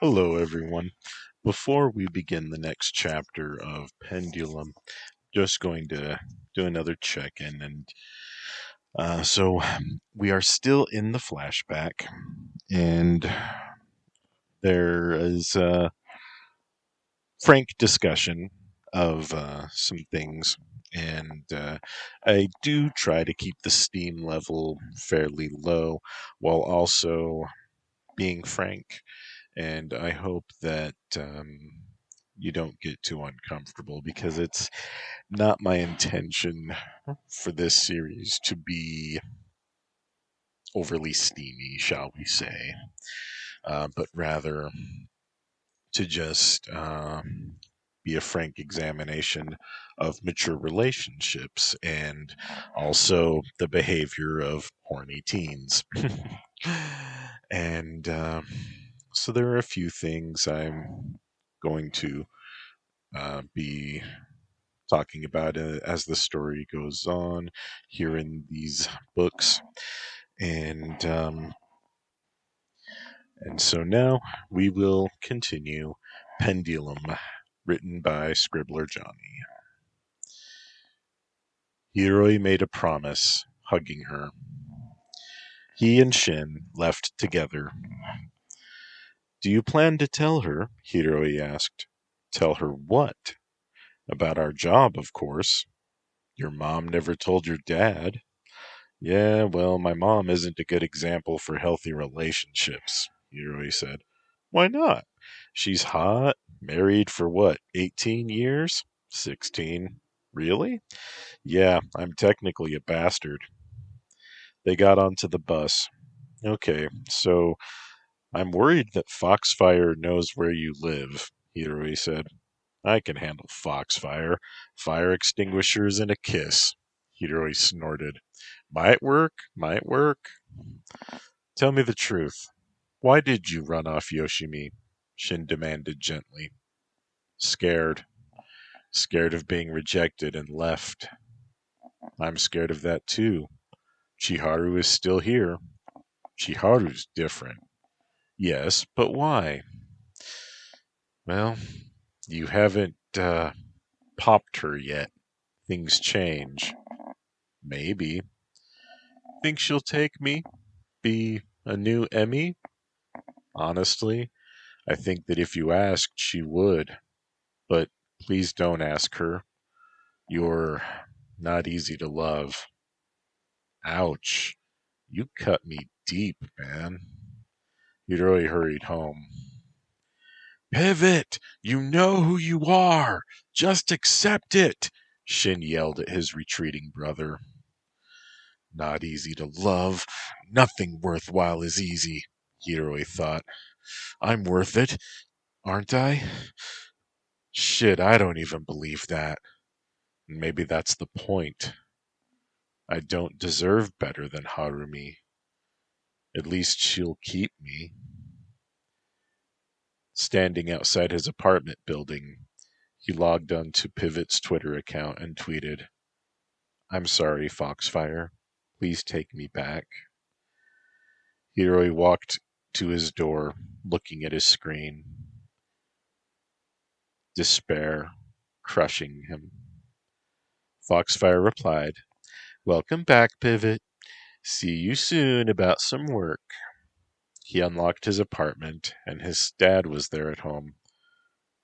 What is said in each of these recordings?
Hello, everyone. Before we begin the next chapter of Pendulum, just going to do another check in. So we are still in the flashback, and there is a frank discussion of some things. And I do try to keep the steam level fairly low while also being frank. And I hope that you don't get too uncomfortable because it's not my intention for this series to be overly steamy, shall we say, but rather to just be a frank examination of mature relationships and also the behavior of horny teens. and so there are a few things I'm going to be talking about as the story goes on here in these books. And and so now we will continue Pendulum, written by Scribbler Johnny. Hiroi made a promise, hugging her. He and Shin left together. Do you plan to tell her? Hiroi asked. Tell her what? About our job, of course. Your mom never told your dad. Yeah, well, my mom isn't a good example for healthy relationships, Hiroi said. Why not? She's hot, married for what, 18 years? 16. Really? Yeah, I'm technically a bastard. They got onto the bus. Okay, so I'm worried that Foxfire knows where you live, Hiroi said. I can handle Foxfire. Fire extinguishers and a kiss. Hiroi snorted. Might work, might work. Tell me the truth. Why did you run off Yoshimi? Shin demanded gently. Scared. Scared of being rejected and left. I'm scared of that too. Chiharu is still here. Chiharu's different. Yes, but why? Well, you haven't popped her yet. Things change. Maybe. Think she'll take me? Be a new Emmy? Honestly, I think that if you asked, she would. But please don't ask her. You're not easy to love. Ouch. You cut me deep, man. Hiroi hurried home. Pivot! You know who you are! Just accept it! Shin yelled at his retreating brother. Not easy to love. Nothing worthwhile is easy, Hiroi thought. I'm worth it, aren't I? Shit, I don't even believe that. Maybe that's the point. I don't deserve better than Harumi. At least she'll keep me. Standing outside his apartment building, he logged onto Pivot's Twitter account and tweeted, I'm sorry, Foxfire. Please take me back. Hiroi walked to his door, looking at his screen. Despair crushing him. Foxfire replied, Welcome back, Pivot. See you soon about some work. He unlocked his apartment, and his dad was there at home.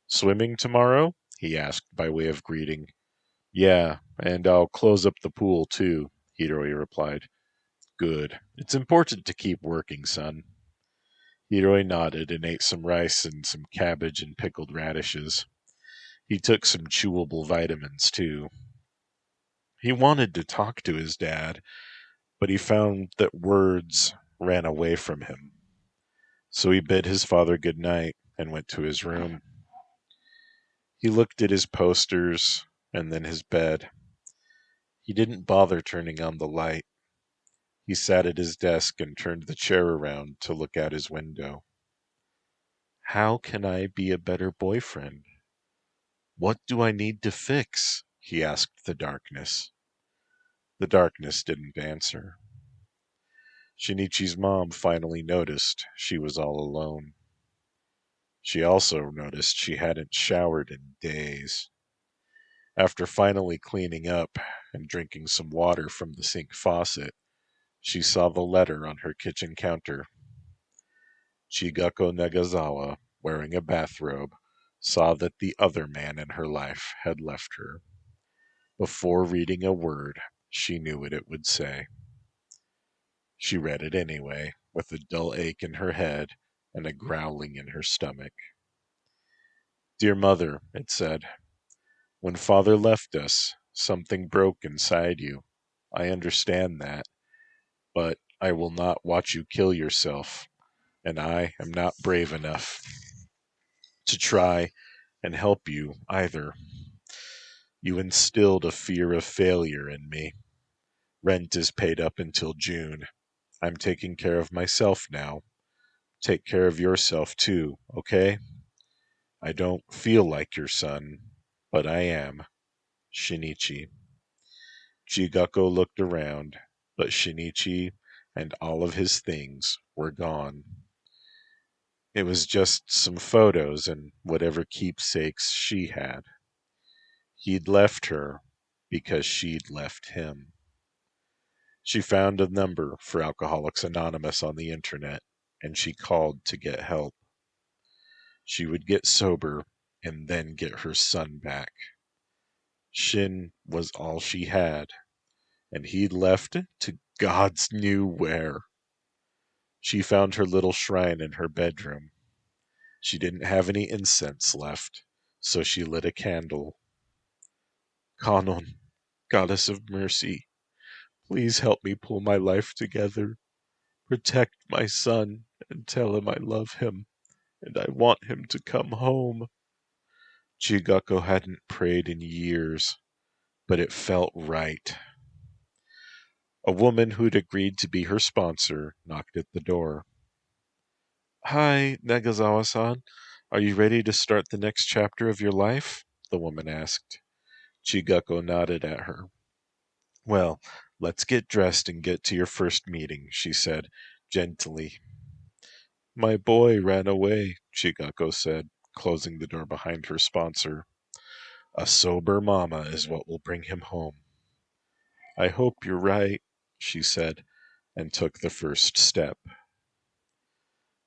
Swimming tomorrow? He asked by way of greeting. Yeah, and I'll close up the pool too, Hiroi replied. Good. It's important to keep working, son. Hiroi nodded and ate some rice and some cabbage and pickled radishes. He took some chewable vitamins too. He wanted to talk to his dad, but he found that words ran away from him. So he bid his father good night and went to his room. He looked at his posters and then his bed. He didn't bother turning on the light. He sat at his desk and turned the chair around to look out his window. How can I be a better boyfriend? What do I need to fix? He asked the darkness. The darkness didn't answer. Shinichi's mom finally noticed she was all alone. She also noticed she hadn't showered in days. After finally cleaning up and drinking some water from the sink faucet, she saw the letter on her kitchen counter. Chigako Nagasawa, wearing a bathrobe, saw that the other man in her life had left her. Before reading a word, she knew what it would say. She read it anyway, with a dull ache in her head and a growling in her stomach. "Dear Mother," it said, "when Father left us, something broke inside you. I understand that, but I will not watch you kill yourself, and I am not brave enough to try and help you either. You instilled a fear of failure in me. Rent is paid up until June. I'm taking care of myself now. Take care of yourself too, okay? I don't feel like your son, but I am. Shinichi." Chigako looked around, but Shinichi and all of his things were gone. It was just some photos and whatever keepsakes she had. He'd left her because she'd left him. She found a number for Alcoholics Anonymous on the internet, and she called to get help. She would get sober and then get her son back. Shin was all she had, and he'd left to God's knew where. She found her little shrine in her bedroom. She didn't have any incense left, so she lit a candle. "Kanon, Goddess of Mercy, please help me pull my life together. Protect my son and tell him I love him, and I want him to come home." Chigako hadn't prayed in years, but it felt right. A woman who'd agreed to be her sponsor knocked at the door. "Hi, Nagasawa-san. Are you ready to start the next chapter of your life?" the woman asked. Chigako nodded at her. "Well, let's get dressed and get to your first meeting," she said, gently. "My boy ran away," Chigako said, closing the door behind her sponsor. "A sober mama is what will bring him home." "I hope you're right," she said, and took the first step.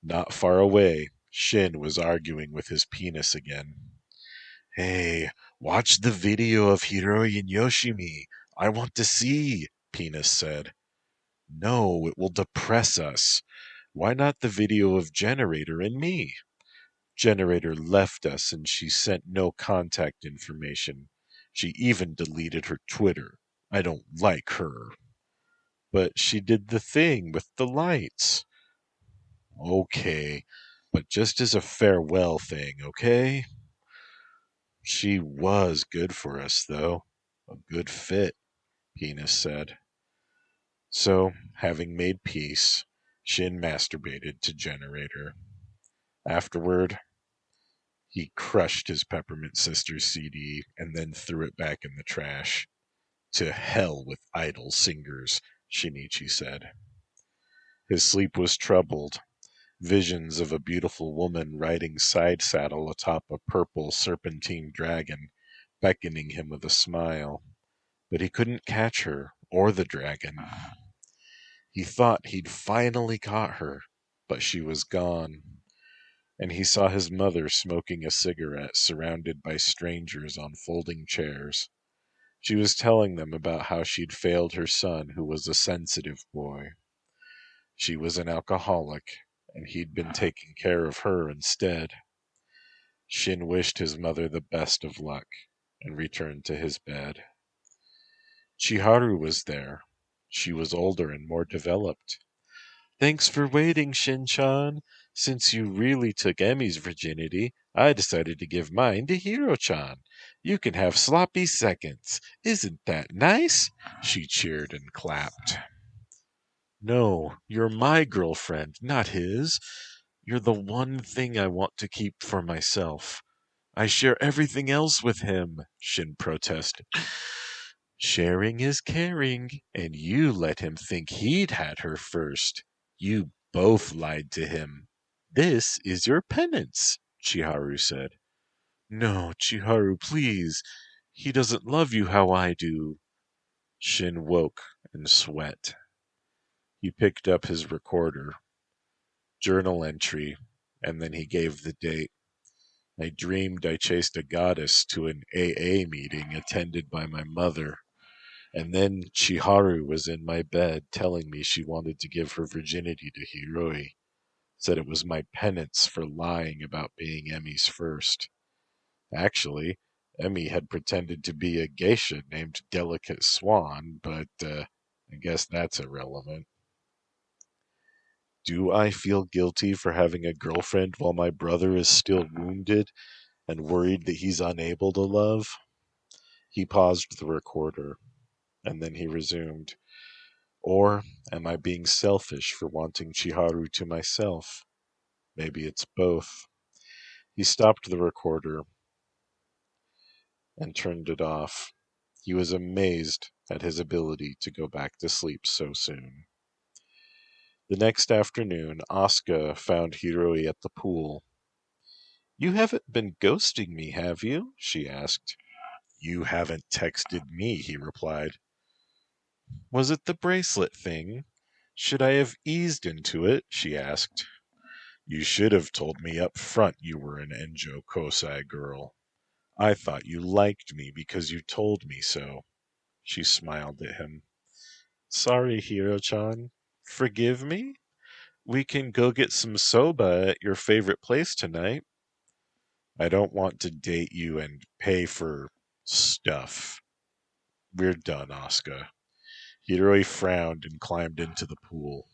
Not far away, Shin was arguing with his penis again. "Hey, watch the video of Hiroi and Yoshimi. I want to see," Penis said. "No, it will depress us. Why not the video of Generator and me? Generator left us and she sent no contact information. She even deleted her Twitter. I don't like her." "But she did the thing with the lights." "Okay, but just as a farewell thing, okay?" "She was good for us, though. A good fit," Penis said. So, having made peace, Shin masturbated to Generator. Afterward, he crushed his Peppermint Sisters CD and then threw it back in the trash. "To hell with idol singers," Shinichi said. His sleep was troubled. Visions of a beautiful woman riding side saddle atop a purple serpentine dragon, beckoning him with a smile. But he couldn't catch her or the dragon. He thought he'd finally caught her, but she was gone. And he saw his mother smoking a cigarette surrounded by strangers on folding chairs. She was telling them about how she'd failed her son, who was a sensitive boy. She was an alcoholic, and he'd been taking care of her instead. Shin wished his mother the best of luck and returned to his bed. Chiharu was there. She was older and more developed. "Thanks for waiting, Shin-chan. Since you really took Emi's virginity, I decided to give mine to Hiro-chan. You can have sloppy seconds. Isn't that nice?" She cheered and clapped. "No, you're my girlfriend, not his. You're the one thing I want to keep for myself. I share everything else with him," Shin protested. "Sharing is caring, and you let him think he'd had her first. You both lied to him. This is your penance." Chiharu said. No, Chiharu, please. He doesn't love you how I do. Shin woke and sweat. He picked up his recorder, journal entry, and then he gave the date. I dreamed I chased a goddess to an AA meeting attended by my mother. And then Chiharu was in my bed telling me she wanted to give her virginity to Hiroi. Said it was my penance for lying about being Emi's first. Actually, Emmy had pretended to be a geisha named Delicate Swan, but I guess that's irrelevant. Do I feel guilty for having a girlfriend while my brother is still wounded and worried that he's unable to love? He paused the recorder, and then he resumed. Or am I being selfish for wanting Chiharu to myself? Maybe it's both. He stopped the recorder and turned it off. He was amazed at his ability to go back to sleep so soon. The next afternoon, Asuka found Hiroi at the pool. You haven't been ghosting me, have you? She asked. You haven't texted me, he replied. Was it the bracelet thing? Should I have eased into it? She asked. You should have told me up front you were an Enjo Kosai girl. I thought you liked me because you told me so. She smiled at him. Sorry, Hiro-chan. Forgive me? We can go get some soba at your favorite place tonight. I don't want to date you and pay for stuff. We're done, Asuka. Hiroi frowned and climbed into the pool.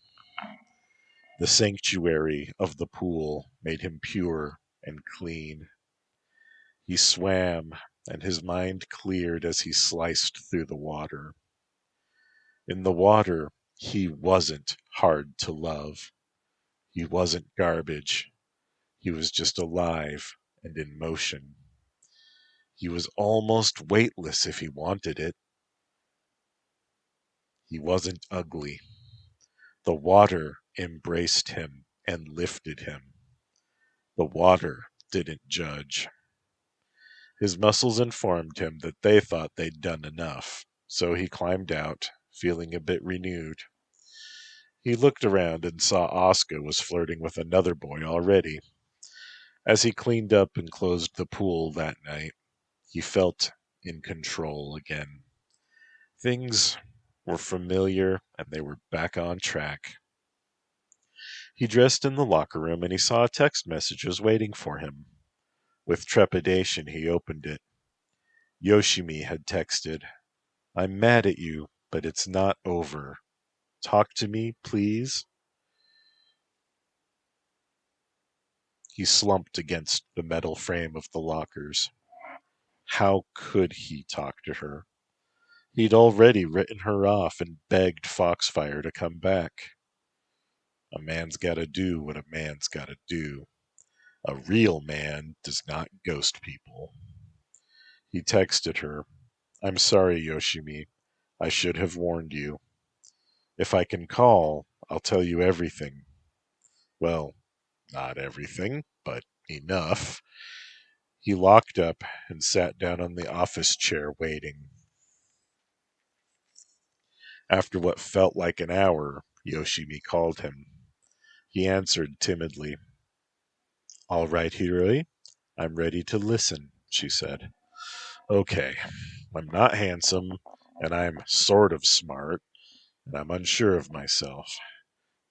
The sanctuary of the pool made him pure and clean. He swam, and his mind cleared as he sliced through the water. In the water, he wasn't hard to love. He wasn't garbage. He was just alive and in motion. He was almost weightless if he wanted it. He wasn't ugly. The water embraced him and lifted him. The water didn't judge. His muscles informed him that they thought they'd done enough, so he climbed out, feeling a bit renewed. He looked around and saw Asuka was flirting with another boy already. As he cleaned up and closed the pool that night, he felt in control again. Things were familiar and they were back on track. He dressed in the locker room and he saw a text message was waiting for him. With trepidation, he opened it. Yoshimi had texted, I'm mad at you, but it's not over. Talk to me, please. He slumped against the metal frame of the lockers. How could he talk to her? He'd already written her off and begged Foxfire to come back. A man's gotta do what a man's gotta do. A real man does not ghost people. He texted her, I'm sorry, Yoshimi. I should have warned you. If I can call, I'll tell you everything. Well, not everything, but enough. He locked up and sat down on the office chair waiting. After what felt like an hour, Yoshimi called him. He answered timidly. All right, Hiroi. I'm ready to listen, she said. Okay, I'm not handsome, and I'm sort of smart, and I'm unsure of myself.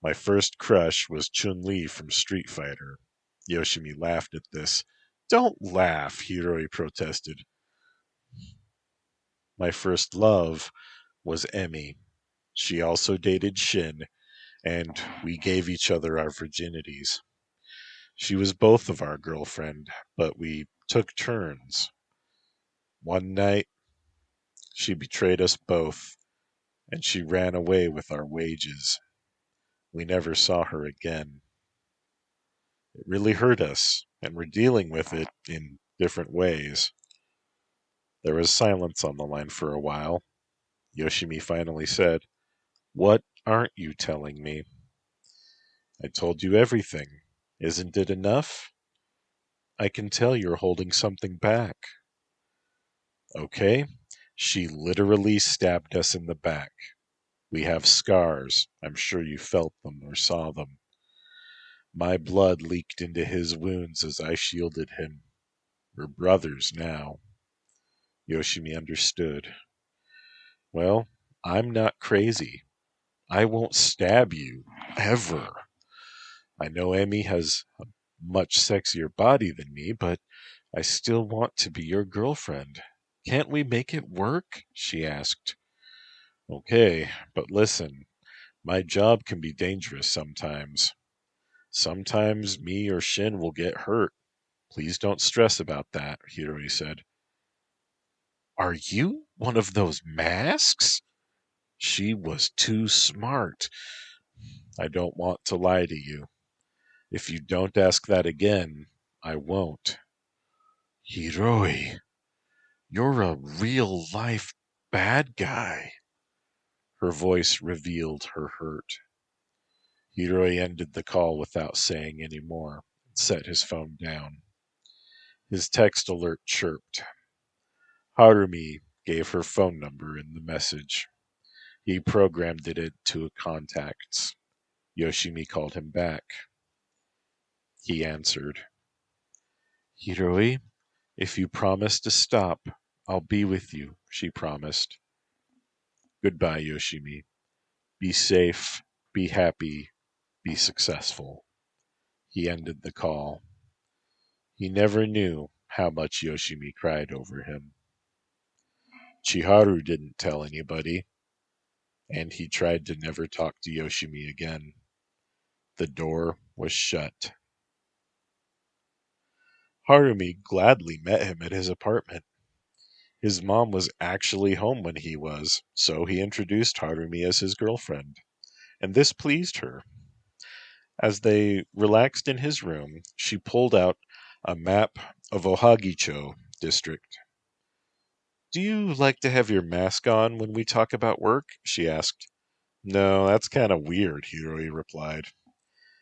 My first crush was Chun-Li from Street Fighter. Yoshimi laughed at this. Don't laugh, Hiroi protested. My first love was Emi. She also dated Shin, and we gave each other our virginities. She was both of our girlfriend, but we took turns. One night, she betrayed us both, and she ran away with our wages. We never saw her again. It really hurt us, and we're dealing with it in different ways. There was silence on the line for a while. Yoshimi finally said, What aren't you telling me? I told you everything. Isn't it enough? I can tell you're holding something back. Okay? She literally stabbed us in the back. We have scars. I'm sure you felt them or saw them. My blood leaked into his wounds as I shielded him. We're brothers now. Yoshimi understood. Well, I'm not crazy. I won't stab you. Ever. I know Emi has a much sexier body than me, but I still want to be your girlfriend. Can't we make it work? She asked. Okay, but listen, my job can be dangerous sometimes. Sometimes me or Shin will get hurt. Please don't stress about that, Hiroi said. Are you one of those masks? She was too smart. I don't want to lie to you. If you don't ask that again, I won't. Hiroi, you're a real life bad guy. Her voice revealed her hurt. Hiroi ended the call without saying any more and set his phone down. His text alert chirped. Harumi gave her phone number in the message. He programmed it into contacts. Yoshimi called him back. He answered. Hiroi, if you promise to stop, I'll be with you, she promised. Goodbye, Yoshimi. Be safe, be happy, be successful. He ended the call. He never knew how much Yoshimi cried over him. Chiharu didn't tell anybody, and he tried to never talk to Yoshimi again. The door was shut. Harumi gladly met him at his apartment. His mom was actually home when he was, so he introduced Harumi as his girlfriend, and this pleased her. As they relaxed in his room, she pulled out a map of Ohagicho district. Do you like to have your mask on when we talk about work? She asked. No, that's kind of weird, Hiroi replied.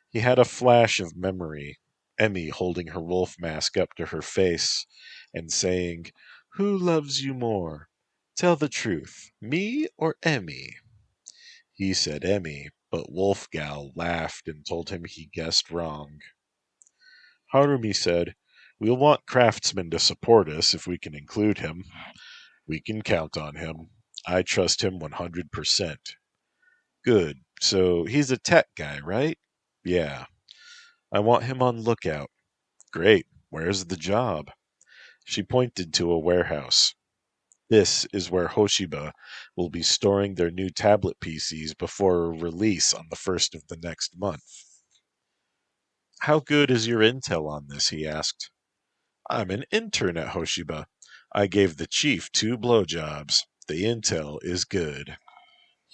He had a flash of memory, Emi holding her wolf mask up to her face and saying, Who loves you more? Tell the truth, me or Emi? He said Emi, but Wolfgal laughed and told him he guessed wrong. Harumi said, We'll want Craftsman to support us if we can include him. We can count on him. I trust him 100%. Good. So he's a tech guy, right? Yeah. I want him on lookout. Great. Where's the job? She pointed to a warehouse. This is where Hoshiba will be storing their new tablet PCs before a release on the 1st of the next month. How good is your intel on this? He asked. I'm an intern at Hoshiba. I gave the chief 2 blowjobs. The intel is good.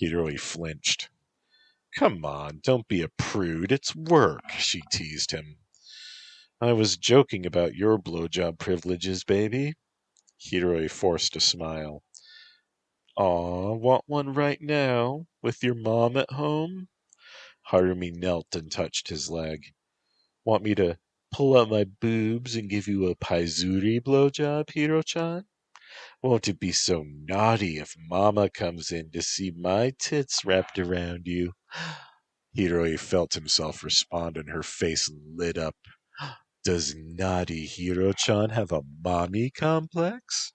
Hiroi flinched. Come on, don't be a prude. It's work, she teased him. I was joking about your blowjob privileges, baby. Hiroi forced a smile. Aw, want one right now? With your mom at home? Harumi knelt and touched his leg. Want me to pull out my boobs and give you a paizuri blowjob, Hiro-chan? Won't it be so naughty if Mama comes in to see my tits wrapped around you? Hiroi felt himself respond and her face lit up. Does naughty Hiro-chan have a mommy complex?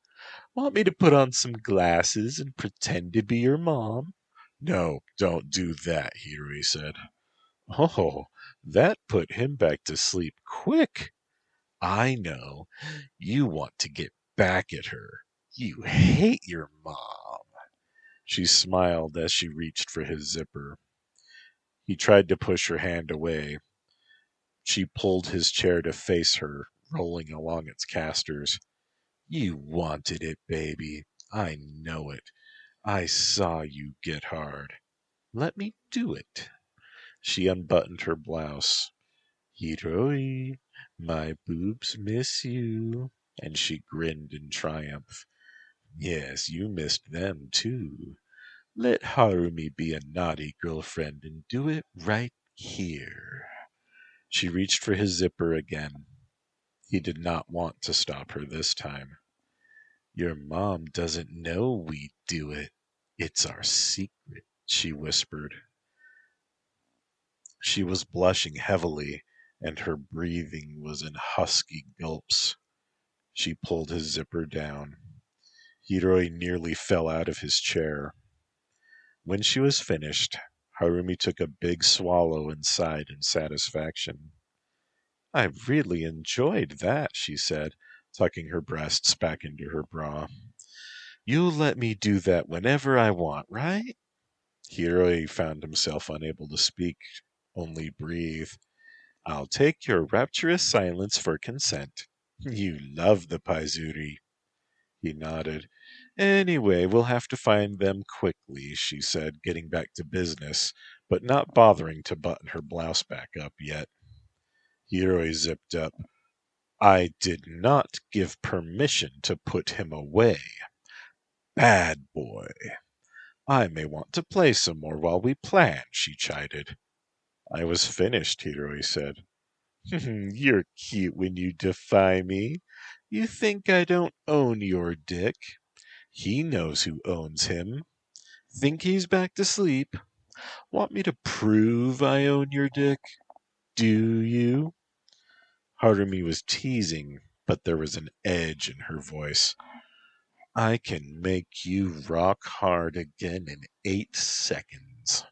Want me to put on some glasses and pretend to be your mom? No, don't do that, Hiroi said. Oh, that put him back to sleep quick. I know. You want to get back at her. You hate your mom. She smiled as she reached for his zipper. He tried to push her hand away. She pulled his chair to face her, rolling along its casters. You wanted it, baby. I know it. I saw you get hard. Let me do it. She unbuttoned her blouse. Hiroi, my boobs miss you. And she grinned in triumph. Yes, you missed them too. Let Harumi be a naughty girlfriend and do it right here. She reached for his zipper again. He did not want to stop her this time. Your mom doesn't know we do it. It's our secret, she whispered. She was blushing heavily, and her breathing was in husky gulps. She pulled his zipper down. Hiroi nearly fell out of his chair. When she was finished, Harumi took a big swallow and sighed in satisfaction. I really enjoyed that, she said, tucking her breasts back into her bra. You'll let me do that whenever I want, right? Hiroi found himself unable to speak, only breathe. I'll take your rapturous silence for consent. You love the paizuri. He nodded. Anyway, we'll have to find them quickly, she said, getting back to business, but not bothering to button her blouse back up yet. Hiroi zipped up. I did not give permission to put him away. Bad boy. I may want to play some more while we plan, she chided. I was finished, Hiroi said. You're cute when you defy me. You think I don't own your dick? He knows who owns him. Think he's back to sleep? Want me to prove I own your dick? Do you? Harumi was teasing, but there was an edge in her voice. I can make you rock hard again in 8 seconds.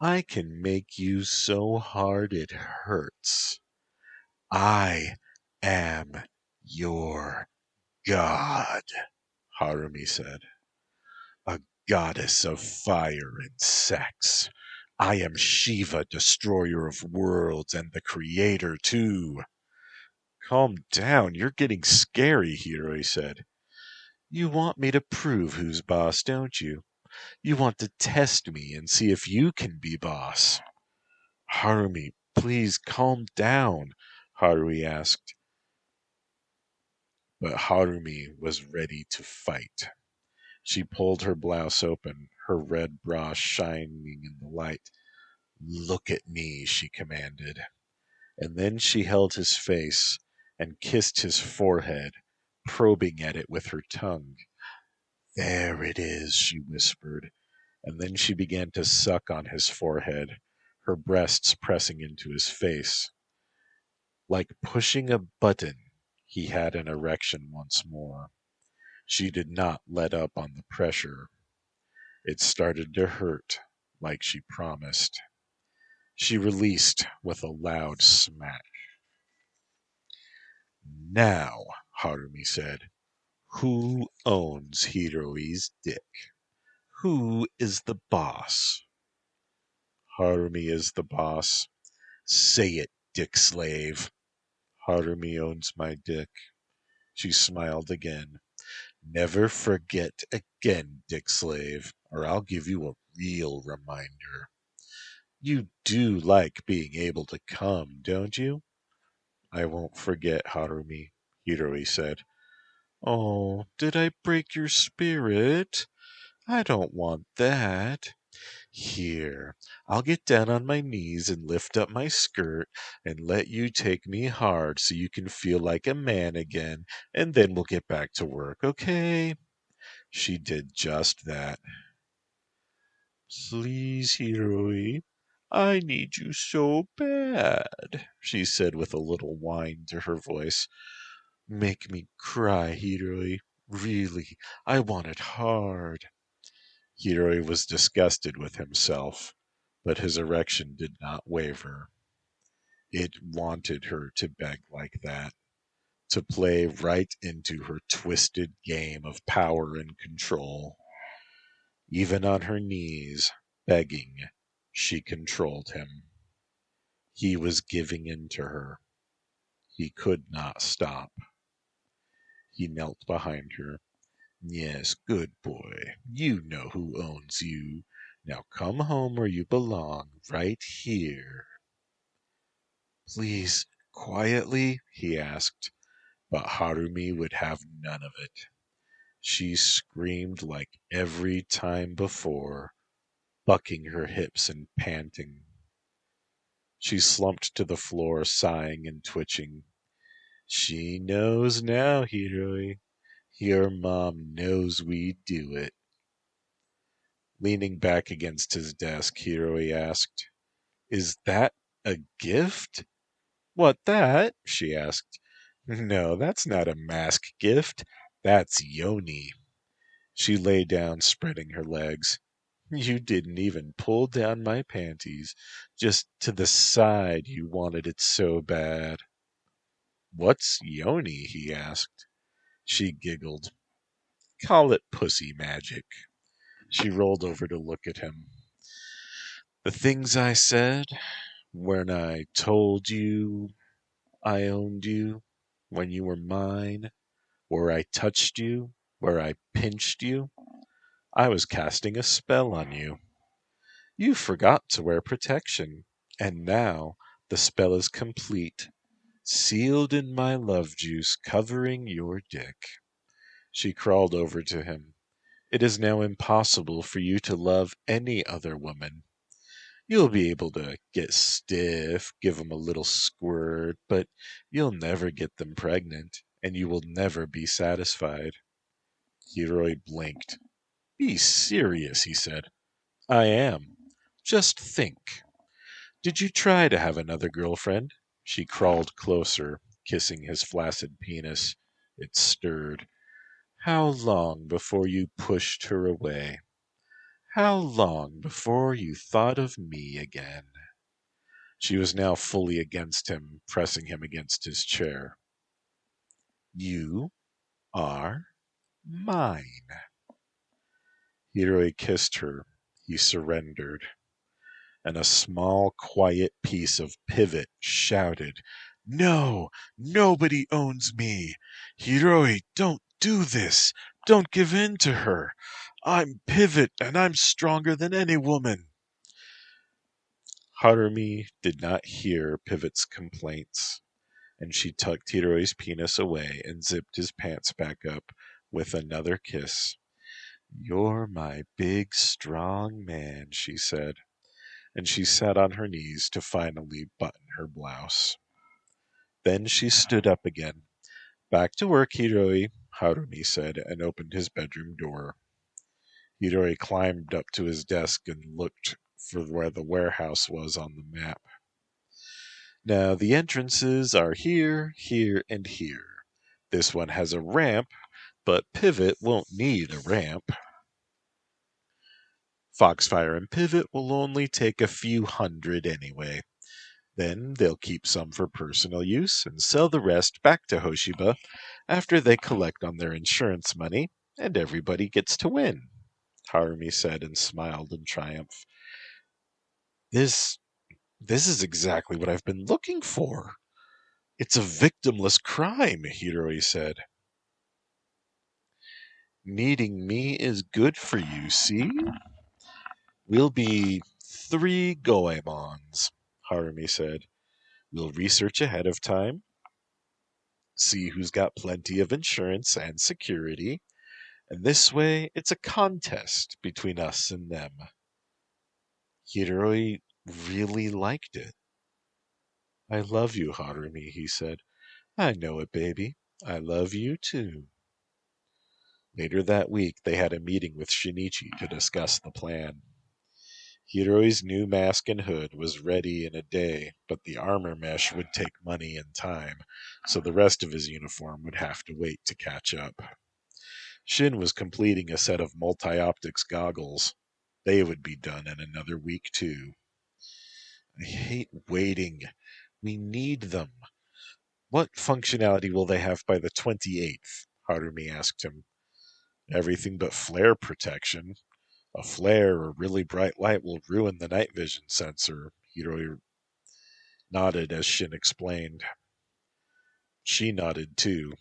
I can make you so hard it hurts. I am your god, Harumi said. A goddess of fire and sex. I am Shiva, destroyer of worlds, and the creator too. Calm down, you're getting scary, Hiroi said. You want me to prove who's boss, don't you? You want to test me and see if you can be boss. Harumi, please calm down, Harui asked. But Harumi was ready to fight. She pulled her blouse open, her red bra shining in the light. Look at me, she commanded. And then she held his face and kissed his forehead, probing at it with her tongue. There it is, she whispered, and then she began to suck on his forehead, her breasts pressing into his face. Like pushing a button, he had an erection once more. She did not let up on the pressure. It started to hurt, like she promised. She released with a loud smack. Now, Harumi said, who owns Hiroi's dick? Who is the boss? Harumi is the boss. Say it, dick slave. Harumi owns my dick. She smiled again. Never forget again, dick slave, or I'll give you a real reminder. You do like being able to come, don't you? I won't forget, Harumi, Hiroi said. Oh, did I break your spirit? I don't want that. Here, I'll get down on my knees and lift up my skirt and let you take me hard so you can feel like a man again, and then we'll get back to work, okay? She did just that. Please, Hiroi, I need you so bad, she said with a little whine to her voice. Make me cry, Hiroi. Really, I want it hard. Hiroi was disgusted with himself, but his erection did not waver. It wanted her to beg like that, to play right into her twisted game of power and control. Even on her knees, begging, she controlled him. He was giving in to her. He could not stop. He knelt behind her. Yes, good boy. You know who owns you. Now come home where you belong, right here. Please, quietly, he asked, but Harumi would have none of it. She screamed like every time before, bucking her hips and panting. She slumped to the floor, sighing and twitching. She knows now, Hiroi. Your mom knows we do it. Leaning back against his desk, Hiroi asked, Is that a gift? What, that? She asked. No, that's not a mask gift. That's Yoni. She lay down, spreading her legs. You didn't even pull down my panties. Just to the side, you wanted it so bad. What's Yoni? He asked. She giggled. Call it pussy magic. She rolled over to look at him. The things I said when I told you I owned you, when you were mine, where I touched you, where I pinched you, I was casting a spell on you. You forgot to wear protection, and now the spell is complete, sealed in my love juice covering your dick. She crawled over to him. It is now impossible for you to love any other woman. You'll be able to get stiff, give them a little squirt, but you'll never get them pregnant, and you will never be satisfied. Hiroi blinked. Be serious, he said. I am. Just think. Did you try to have another girlfriend? She crawled closer, kissing his flaccid penis. It stirred. How long before you pushed her away? How long before you thought of me again? She was now fully against him, pressing him against his chair. You are mine. Hiroi kissed her. He surrendered. And a small, quiet piece of Pivot shouted, No! Nobody owns me! Hiroi, don't do this! Don't give in to her! I'm Pivot, and I'm stronger than any woman! Harumi did not hear Pivot's complaints, and she tucked Hiroi's penis away and zipped his pants back up with another kiss. You're my big, strong man, she said, and she sat on her knees to finally button her blouse. Then she stood up again. Back to work, Hiroi, Harumi said, and opened his bedroom door. Hiroi climbed up to his desk and looked for where the warehouse was on the map. Now, the entrances are here, here, and here. This one has a ramp, but Pivot won't need a ramp. Foxfire and Pivot will only take a few hundred anyway. Then they'll keep some for personal use and sell the rest back to Hoshiba after they collect on their insurance money, and everybody gets to win, Harumi said and smiled in triumph. This is exactly what I've been looking for. It's a victimless crime, Hiroi said. Needing me is good for you, see? We'll be 3 Goemons, Harumi said. We'll research ahead of time, see who's got plenty of insurance and security, and this way it's a contest between us and them. Hiroi really liked it. I love you, Harumi, he said. I know it, baby. I love you too. Later that week, they had a meeting with Shinichi to discuss the plan. Hiroi's new mask and hood was ready in a day, but the armor mesh would take money and time, so the rest of his uniform would have to wait to catch up. Shin was completing a set of multi-optics goggles. They would be done in another week, too. I hate waiting. We need them. What functionality will they have by the 28th? Harumi asked him. Everything but flare protection. A flare or really bright light will ruin the night vision sensor, Hiroi nodded as Shin explained. She nodded too.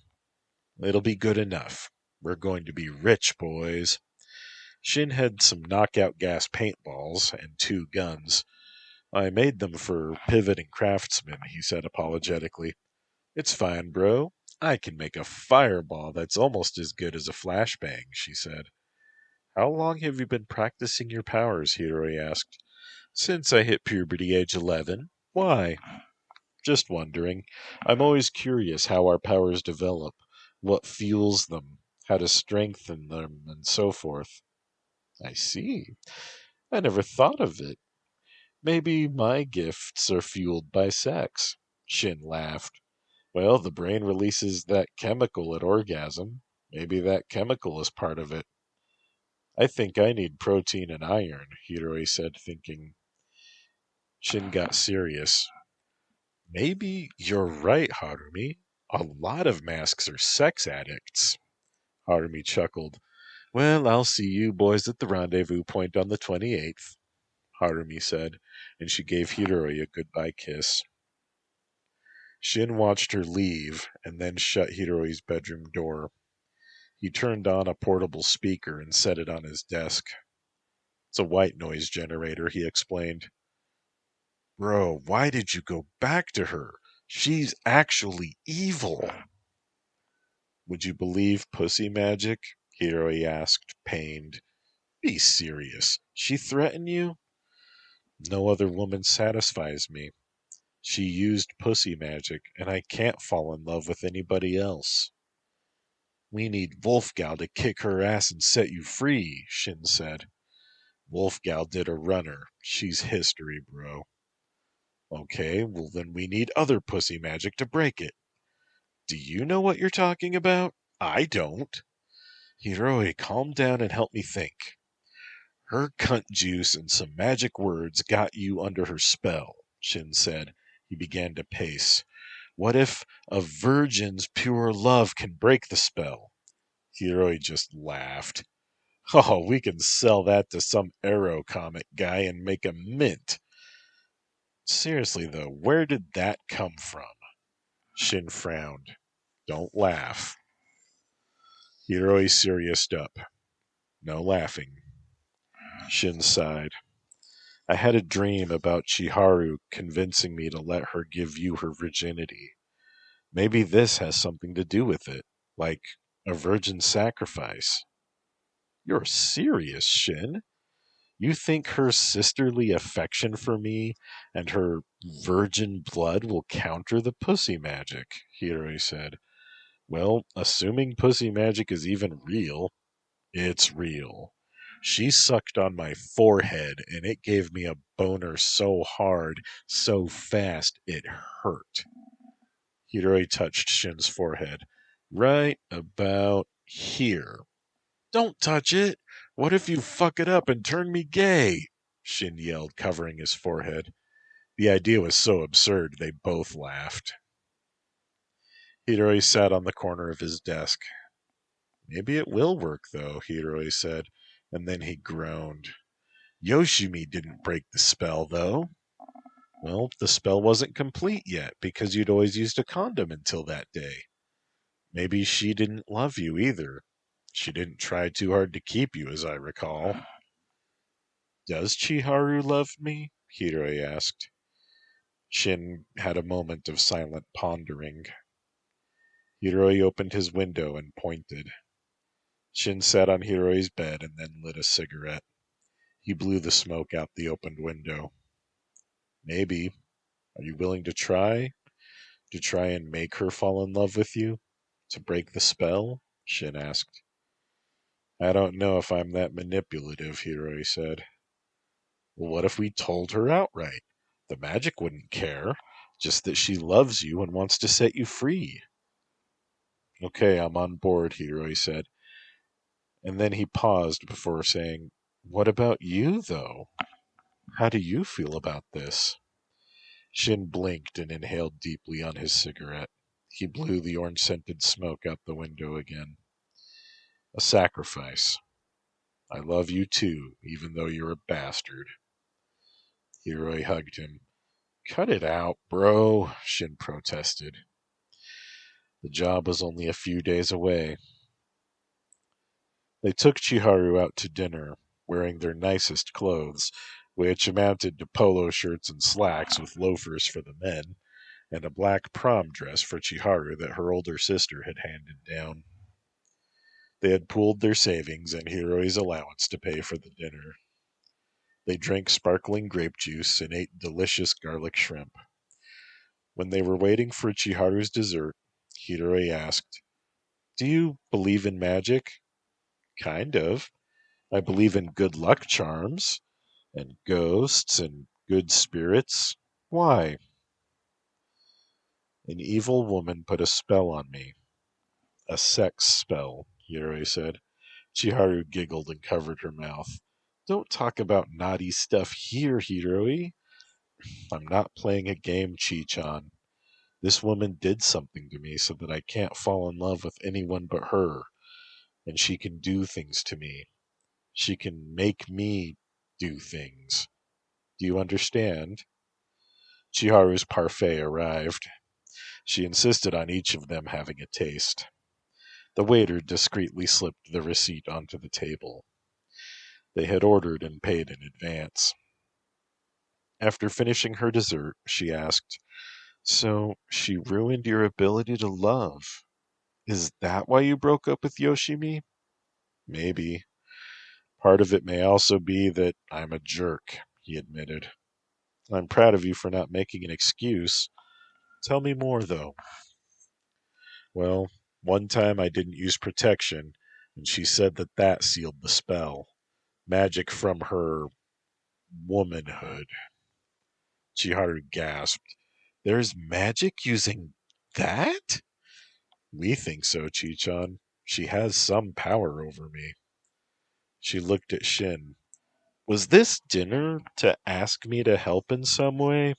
It'll be good enough. We're going to be rich, boys. Shin had some knockout gas paintballs and 2 guns. I made them for Pivot and Craftsman, he said apologetically. It's fine, bro. I can make a fireball that's almost as good as a flashbang, she said. How long have you been practicing your powers? Hiroi asked. Since I hit puberty age 11. Why? Just wondering. I'm always curious how our powers develop, what fuels them, how to strengthen them, and so forth. I see. I never thought of it. Maybe my gifts are fueled by sex. Shin laughed. Well, the brain releases that chemical at orgasm. Maybe that chemical is part of it. I think I need protein and iron, Hiroi said, thinking. Shin got serious. Maybe you're right, Harumi. A lot of masks are sex addicts. Harumi chuckled. Well, I'll see you boys at the rendezvous point on the 28th, Harumi said, and she gave Hiroi a goodbye kiss. Shin watched her leave and then shut Hiroi's bedroom door. He turned on a portable speaker and set it on his desk. It's a white noise generator, he explained. Bro, why did you go back to her? She's actually evil. Would you believe pussy magic? Hiroi asked, pained. Be serious. She threatened you? No other woman satisfies me. She used pussy magic, and I can't fall in love with anybody else. We need Wolfgal to kick her ass and set you free, Shin said. Wolfgal did a runner. She's history, bro. Okay, well then we need other pussy magic to break it. Do you know what you're talking about? I don't. Hiroi, calm down and help me think. Her cunt juice and some magic words got you under her spell, Shin said. He began to pace. What if a virgin's pure love can break the spell? Hiroi just laughed. Oh, we can sell that to some Arrow comic guy and make a mint. Seriously, though, where did that come from? Shin frowned. Don't laugh. Hiroi serioused up. No laughing. Shin sighed. I had a dream about Chiharu convincing me to let her give you her virginity. Maybe this has something to do with it, like a virgin sacrifice. You're serious, Shin? You think her sisterly affection for me and her virgin blood will counter the pussy magic? Hiroi said. Well, assuming pussy magic is even real, it's real. She sucked on my forehead and it gave me a boner so hard, so fast, it hurt. Hiroi touched Shin's forehead. Right about here. Don't touch it! What if you fuck it up and turn me gay? Shin yelled, covering his forehead. The idea was so absurd they both laughed. Hiroi sat on the corner of his desk. Maybe it will work, though, Hiroi said, and then he groaned. Yoshimi didn't break the spell, though. Well, the spell wasn't complete yet, because you'd always used a condom until that day. Maybe she didn't love you either. She didn't try too hard to keep you, as I recall. Does Chiharu love me? Hiroi asked. Shin had a moment of silent pondering. Hiroi opened his window and pointed. Shin sat on Hiroi's bed and then lit a cigarette. He blew the smoke out the opened window. Maybe. Are you willing to try? To try and make her fall in love with you? To break the spell? Shin asked. I don't know if I'm that manipulative, Hiroi said. Well, what if we told her outright? The magic wouldn't care, just that she loves you and wants to set you free. Okay, I'm on board, Hiroi said. And then he paused before saying, What about you, though? How do you feel about this? Shin blinked and inhaled deeply on his cigarette. He blew the orange-scented smoke out the window again. A sacrifice. I love you too, even though you're a bastard. Hiroi hugged him. Cut it out, bro, Shin protested. The job was only a few days away. They took Chiharu out to dinner, wearing their nicest clothes, which amounted to polo shirts and slacks with loafers for the men, and a black prom dress for Chiharu that her older sister had handed down. They had pooled their savings and Hiroi's allowance to pay for the dinner. They drank sparkling grape juice and ate delicious garlic shrimp. When they were waiting for Chiharu's dessert, Hiroi asked, "Do you believe in magic?" "Kind of. I believe in good luck charms, and ghosts, and good spirits." "Why?" "An evil woman put a spell on me." "A sex spell," Hiroi said. Chiharu giggled and covered her mouth. "Don't talk about naughty stuff here, Hiroi." "I'm not playing a game, Chi-chan. This woman did something to me so that I can't fall in love with anyone but her. And she can do things to me. She can make me do things. Do you understand?" Chiharu's parfait arrived. She insisted on each of them having a taste. The waiter discreetly slipped the receipt onto the table. They had ordered and paid in advance. After finishing her dessert, she asked, "So she ruined your ability to love. Is that why you broke up with Yoshimi?" "Maybe. Part of it may also be that I'm a jerk," he admitted. "I'm proud of you for not making an excuse. Tell me more, though." "Well, one time I didn't use protection, and she said that that sealed the spell. Magic from her womanhood." Chiharu gasped. "There's magic using that?" "We think so, Chi-chan. She has some power over me." She looked at Shin. "Was this dinner to ask me to help in some way?"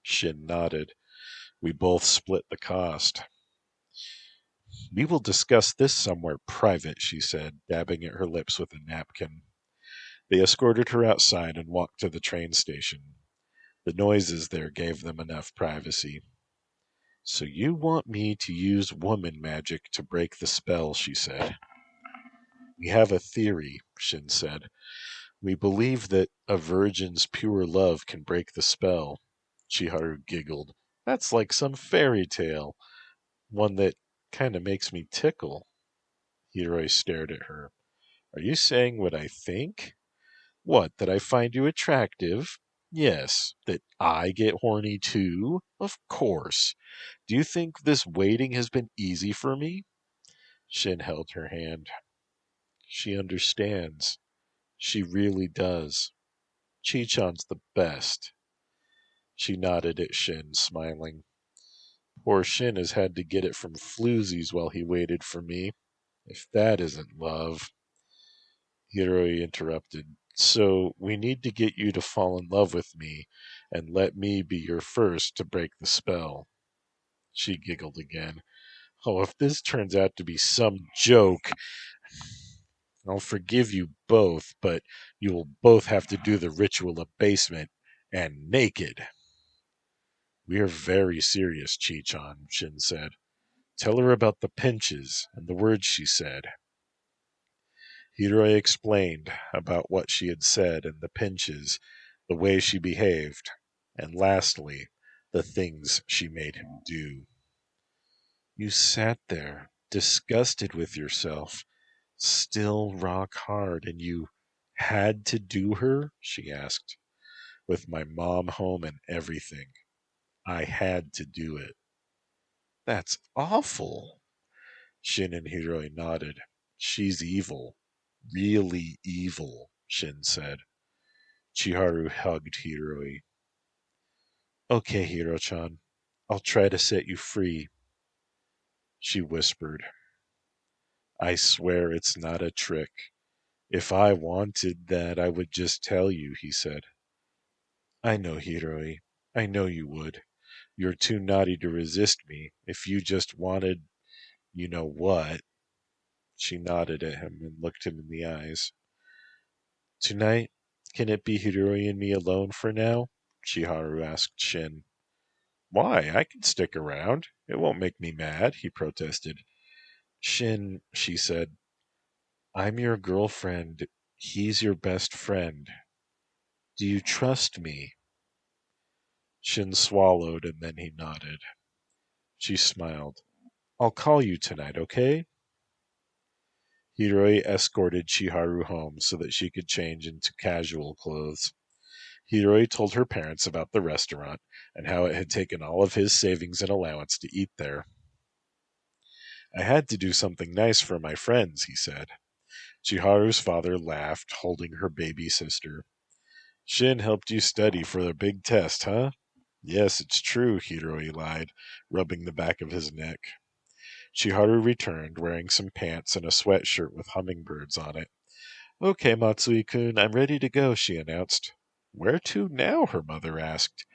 Shin nodded. "We both split the cost." "We will discuss this somewhere private," she said, dabbing at her lips with a napkin. They escorted her outside and walked to the train station. The noises there gave them enough privacy. "So you want me to use woman magic to break the spell," she said. "We have a theory," Shin said. "We believe that a virgin's pure love can break the spell." Chiharu giggled. "That's like some fairy tale. One that kinda makes me tickle." Hiroi stared at her. "Are you saying what I think?" "What, that I find you attractive?" "Yes." "That I get horny too?" "Of course. Do you think this waiting has been easy for me?" Shin held her hand. "She understands. She really does. Chi-chan's the best." She nodded at Shin, smiling. "Poor Shin has had to get it from floozies while he waited for me. If that isn't love." Hiroi interrupted. "So we need to get you to fall in love with me, and let me be your first to break the spell." She giggled again. "Oh, if this turns out to be some joke, I'll forgive you both, but you will both have to do the ritual abasement, and naked." "We are very serious, Chi-chan," Shin said. "Tell her about the pinches and the words she said." Hiroi explained about what she had said and the pinches, the way she behaved, and lastly, the things she made him do. "You sat there, disgusted with yourself, still rock hard, and you had to do her?" she asked. "With my mom home and everything. I had to do it." "That's awful." Shin and Hiroi nodded. "She's evil. Really evil," Shin said. Chiharu hugged Hiroi. "Okay, Hiro-chan. I'll try to set you free." She whispered. "I swear it's not a trick. If I wanted that, I would just tell you," he said. "I know, Hiroi. I know you would. You're too naughty to resist me. If you just wanted you know what." She nodded at him and looked him in the eyes. "Tonight, can it be Hiroi and me alone for now?" Chiharu asked Shin. "Why? I can stick around. It won't make me mad," he protested. "Shin," she said, "I'm your girlfriend. He's your best friend. Do you trust me?" Shin swallowed, and then he nodded. She smiled. "I'll call you tonight, okay?" Hiroi escorted Chiharu home so that she could change into casual clothes. Hiroi told her parents about the restaurant and how it had taken all of his savings and allowance to eat there. I had to do something nice for my friends, he said. Chiharu's father laughed, holding her baby sister. Shin helped you study for the big test, huh? Yes, it's true, Hiroi lied, rubbing the back of his neck. Chiharu returned, wearing some pants and a sweatshirt with hummingbirds on it. Okay, Matsui-kun, I'm ready to go, she announced. Where to now? Her mother asked.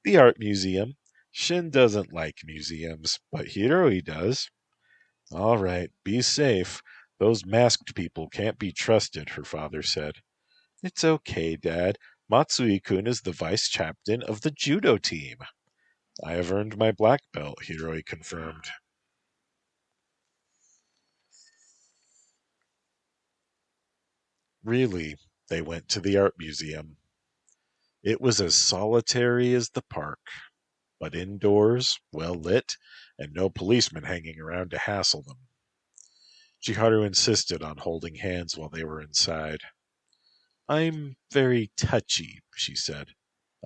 The art museum. Shin doesn't like museums, but Hiroi does. All right, be safe. Those masked people can't be trusted, her father said. It's okay, Dad. Matsui-kun is the vice captain of the judo team. I have earned my black belt, Hiroi confirmed. Really, they went to the art museum. It was as solitary as the park, but indoors, well lit, and no policemen hanging around to hassle them. Chiharu insisted on holding hands while they were inside. I'm very touchy, she said.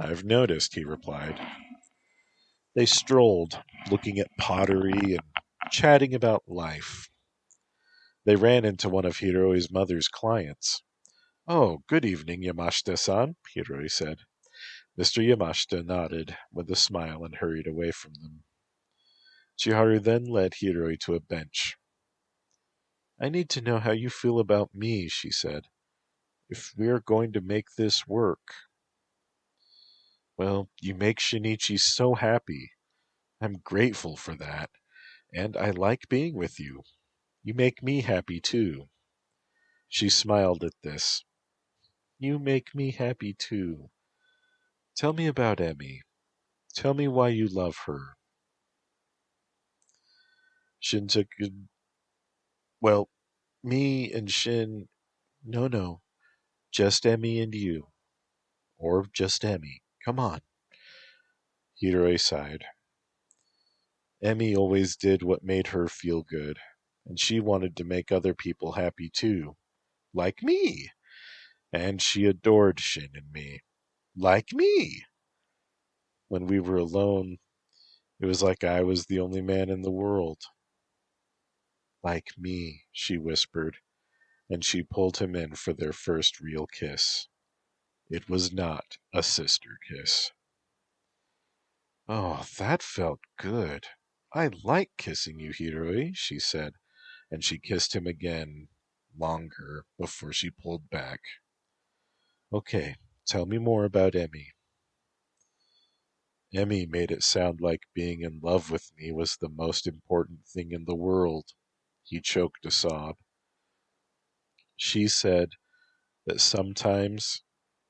I've noticed, he replied. They strolled, looking at pottery and chatting about life. They ran into one of Hiroi's mother's clients. Oh, good evening, Yamashita-san, Hiroi said. Mr. Yamashita nodded with a smile and hurried away from them. Chiharu then led Hiroi to a bench. I need to know how you feel about me, she said. If we're going to make this work. Well, you make Shinichi so happy. I'm grateful for that, and I like being with you. You make me happy, too. She smiled at this. You make me happy, too. Tell me about Emmy. Tell me why you love her. Shin took a... Well, me and Shin... No. Just Emmy and you. Or just Emmy. Come on. Hiroi sighed. Emmy always did what made her feel good, and she wanted to make other people happy too. Like me. And she adored Shin and me. Like me. When we were alone, it was like I was the only man in the world. Like me, she whispered, and she pulled him in for their first real kiss. It was not a sister kiss. Oh, that felt good. I like kissing you, Hiroi, she said, and she kissed him again, longer, before she pulled back. Okay, tell me more about Emmy. Emmy made it sound like being in love with me was the most important thing in the world. He choked a sob. She said that sometimes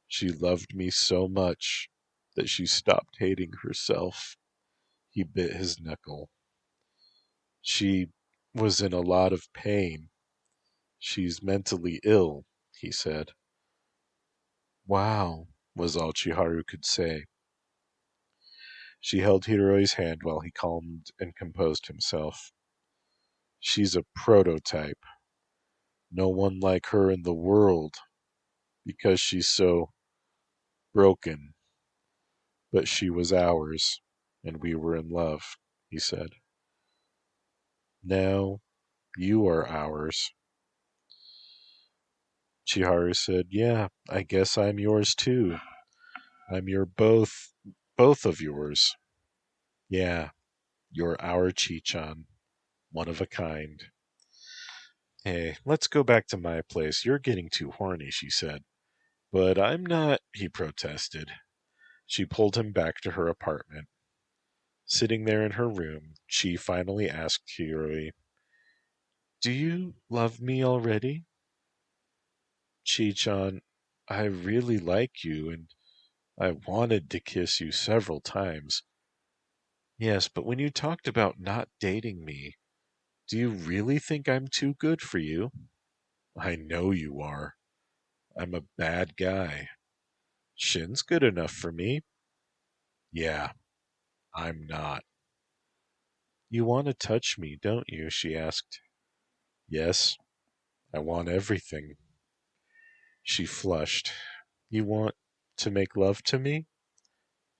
she loved me so much that she stopped hating herself. He bit his knuckle. She was in a lot of pain. She's mentally ill, he said. Wow, was all Chiharu could say. She held Hiroi's hand while he calmed and composed himself. She's a prototype. No one like her in the world, because she's so broken. But she was ours, and we were in love, he said. Now you are ours. Chiharu said, yeah, I guess I'm yours too. I'm your both of yours. Yeah, you're our Chi-chan, one of a kind. Hey, let's go back to my place. You're getting too horny, she said. But I'm not, he protested. She pulled him back to her apartment. Sitting there in her room, she finally asked Hiroi, do you love me already? Chi-chan, I really like you, and I wanted to kiss you several times. Yes, but when you talked about not dating me, do you really think I'm too good for you? I know you are. I'm a bad guy. Shin's good enough for me. Yeah, I'm not. You want to touch me, don't you? She asked. Yes, I want everything. She flushed. You want to make love to me?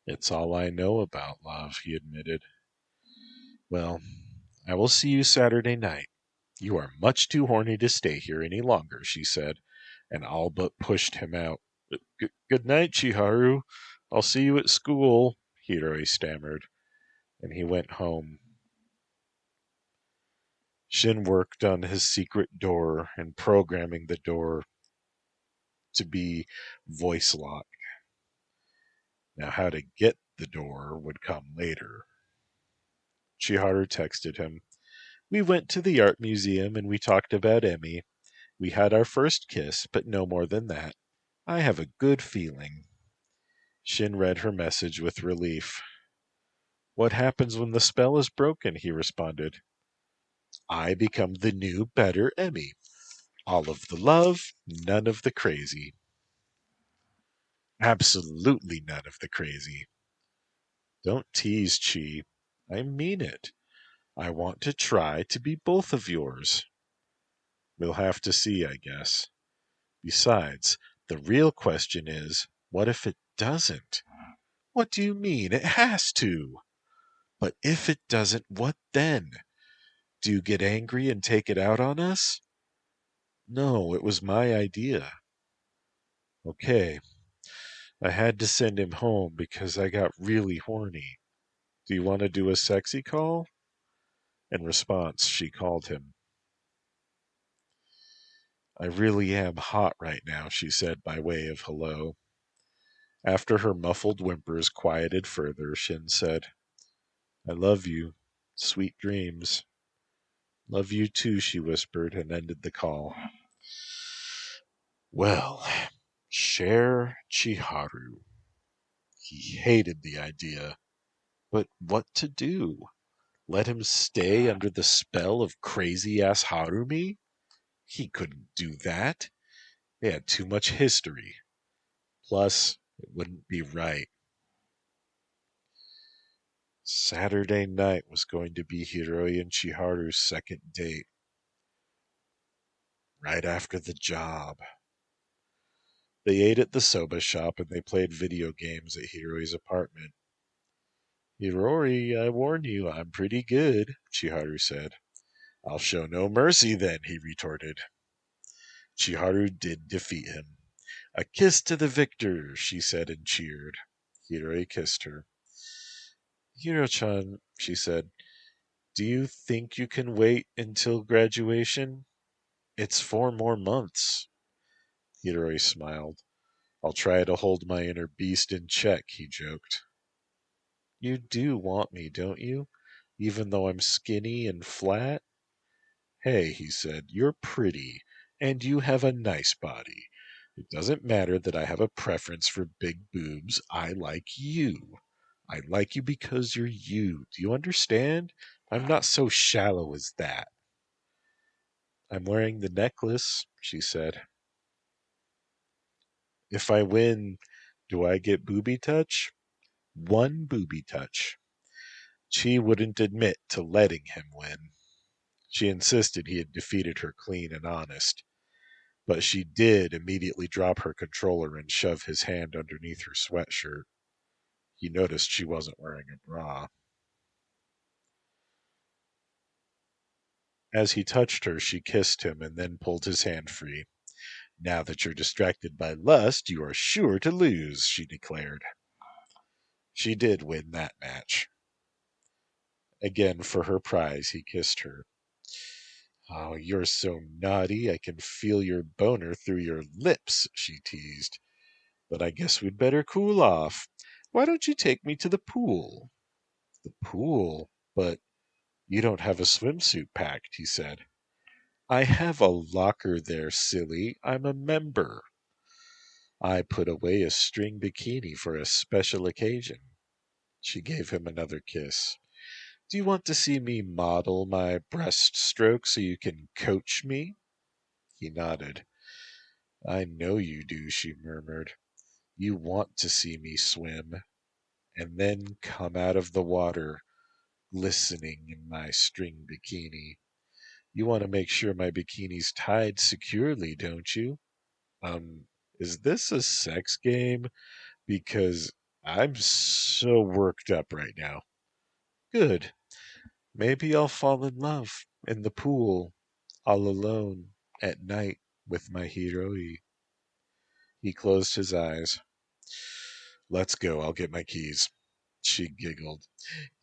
It's all I know about love, he admitted. Well, I will see you Saturday night. You are much too horny to stay here any longer, she said, and all but pushed him out. Good night, Chiharu. I'll see you at school, Hiroi stammered, and he went home. Shin worked on his secret door and programming the door to be voice locked. Now, how to get the door would come later. Chiharu texted him. We went to the art museum and we talked about Emmy. We had our first kiss, but no more than that. I have a good feeling. Shin read her message with relief. What happens when the spell is broken? He responded. I become the new, better Emmy. All of the love, none of the crazy. Absolutely none of the crazy. Don't tease, Chi. I mean it. I want to try to be both of yours. We'll have to see, I guess. Besides, the real question is, what if it doesn't? What do you mean? It has to. But if it doesn't, what then? Do you get angry and take it out on us? No, it was my idea. Okay. I had to send him home because I got really horny. Do you want to do a sexy call? In response, she called him. I really am hot right now, she said by way of hello. After her muffled whimpers quieted further, Shin said, I love you. Sweet dreams. Love you too, she whispered and ended the call. Well, share Chiharu. He hated the idea. But what to do? Let him stay under the spell of crazy-ass Harumi? He couldn't do that. They had too much history. Plus, it wouldn't be right. Saturday night was going to be Hiroi and Chiharu's second date. Right after the job. They ate at the soba shop and they played video games at Hiroi's apartment. Hiroi, I warn you, I'm pretty good, Chiharu said. I'll show no mercy then, he retorted. Chiharu did defeat him. A kiss to the victor, she said and cheered. Hiroi kissed her. Hiro-chan, she said, do you think you can wait until graduation? It's 4 more months. Hiroi smiled. I'll try to hold my inner beast in check, he joked. You do want me, don't you? Even though I'm skinny and flat? Hey, he said, you're pretty, and you have a nice body. It doesn't matter that I have a preference for big boobs. I like you. I like you because you're you. Do you understand? I'm not so shallow as that. I'm wearing the necklace, she said. If I win, do I get booby touch? 1 booby touch. She wouldn't admit to letting him win. She insisted he had defeated her clean and honest. But she did immediately drop her controller and shove his hand underneath her sweatshirt. He noticed she wasn't wearing a bra. As he touched her, she kissed him and then pulled his hand free. Now that you're distracted by lust, you are sure to lose, she declared. She did win that match. Again, for her prize, he kissed her. Oh, you're so naughty, I can feel your boner through your lips, she teased. But I guess we'd better cool off. Why don't you take me to the pool? The pool? But you don't have a swimsuit packed, he said. I have a locker there, silly. I'm a member. I put away a string bikini for a special occasion. She gave him another kiss. Do you want to see me model my breaststroke so you can coach me? He nodded. I know you do, she murmured. You want to see me swim, and then come out of the water, glistening in my string bikini. You want to make sure my bikini's tied securely, don't you? Is this a sex game? Because I'm so worked up right now. Good. Maybe I'll fall in love in the pool, all alone, at night, with my Hiroi. He closed his eyes. Let's go, I'll get my keys. She giggled.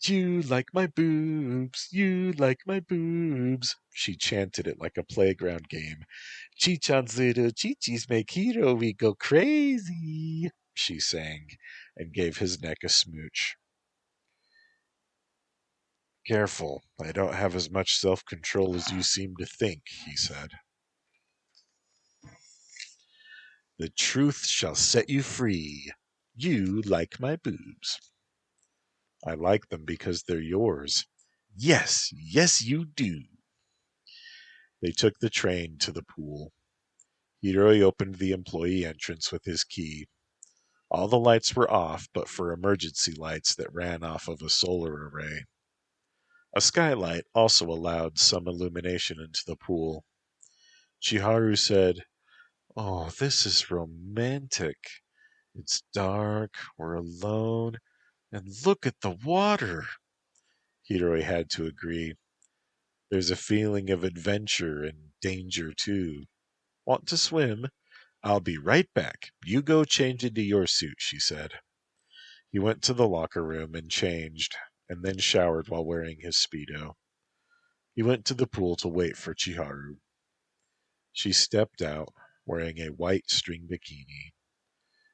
You like my boobs, you like my boobs. She chanted it like a playground game. Chichan's little chichis make Hiroi go crazy, she sang, and gave his neck a smooch. Careful, I don't have as much self-control as you seem to think, he said. The truth shall set you free. You like my boobs. I like them because they're yours. Yes, yes, you do. They took the train to the pool. Hiroi opened the employee entrance with his key. All the lights were off but for emergency lights that ran off of a solar array. A skylight also allowed some illumination into the pool. Chiharu said, "Oh, this is romantic. It's dark, we're alone, and look at the water." Hiroi had to agree. There's a feeling of adventure and danger, too. Want to swim? I'll be right back. You go change into your suit, she said. He went to the locker room and changed, and then showered while wearing his Speedo. He went to the pool to wait for Chiharu. She stepped out, wearing a white string bikini.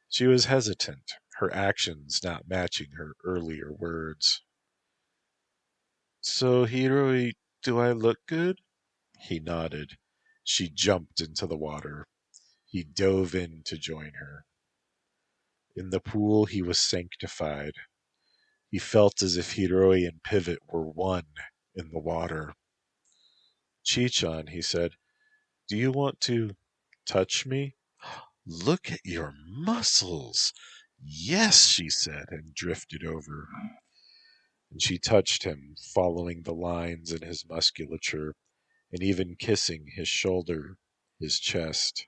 She was hesitant, her actions not matching her earlier words. So, Hiroi, do I look good? He nodded. She jumped into the water. He dove in to join her. In the pool, he was sanctified. He felt as if Hiroi and Pivot were one in the water. Chichan, he said, do you want to touch me? Look at your muscles. Yes, she said, and drifted over. And she touched him, following the lines in his musculature, and even kissing his shoulder, his chest.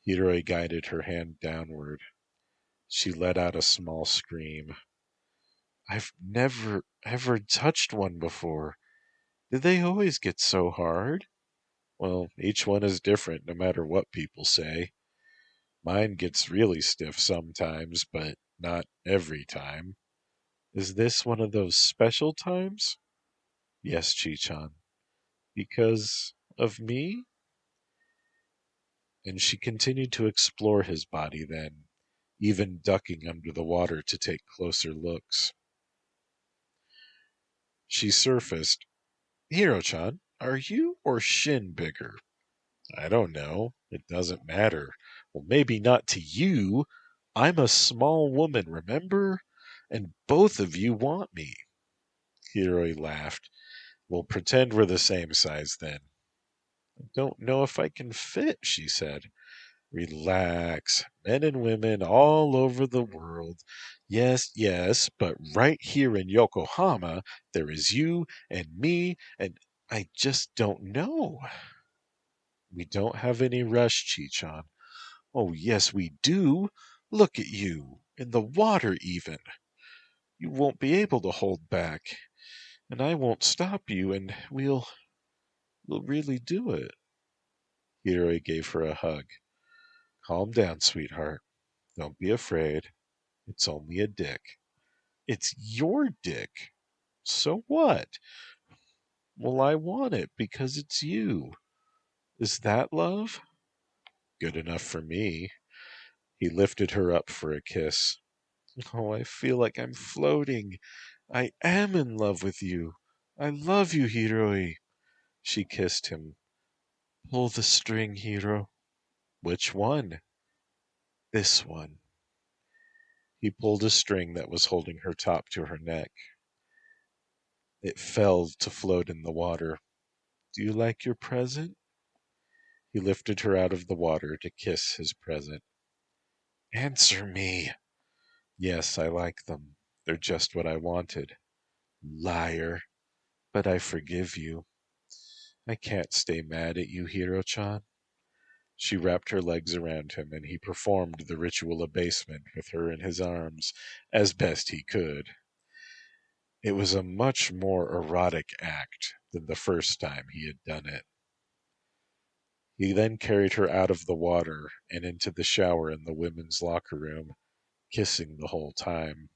Hiroi guided her hand downward. She let out a small scream. I've never, ever touched one before. Did they always get so hard? Well, each one is different, no matter what people say. Mine gets really stiff sometimes, but not every time. Is this one of those special times? Yes, Chichan. Because of me? And she continued to explore his body then, even ducking under the water to take closer looks. She surfaced. Hiro-chan, are you or Shin bigger? I don't know. It doesn't matter. Well, maybe not to you. I'm a small woman, remember? And both of you want me. Hiroi laughed. We'll pretend we're the same size then. I don't know if I can fit, she said. Relax. Men and women all over the world. Yes, yes, but right here in Yokohama, there is you and me, and I just don't know. We don't have any rush, Chichan. Oh, yes, we do. Look at you, in the water even. You won't be able to hold back, and I won't stop you, and we'll really do it. Hiroi gave her a hug. Calm down, sweetheart. Don't be afraid. It's only a dick. It's your dick. So what? Well, I want it because it's you. Is that love? Good enough for me. He lifted her up for a kiss. Oh, I feel like I'm floating. I am in love with you. I love you, Hiroi. She kissed him. Pull the string, Hiro. Which one? This one. He pulled a string that was holding her top to her neck. It fell to float in the water. Do you like your present? He lifted her out of the water to kiss his present. Answer me. Yes, I like them. They're just what I wanted. Liar. But I forgive you. I can't stay mad at you, Hiro-chan. She wrapped her legs around him, and he performed the ritual abasement with her in his arms as best he could. It was a much more erotic act than the first time he had done it. He then carried her out of the water and into the shower in the women's locker room, kissing the whole time.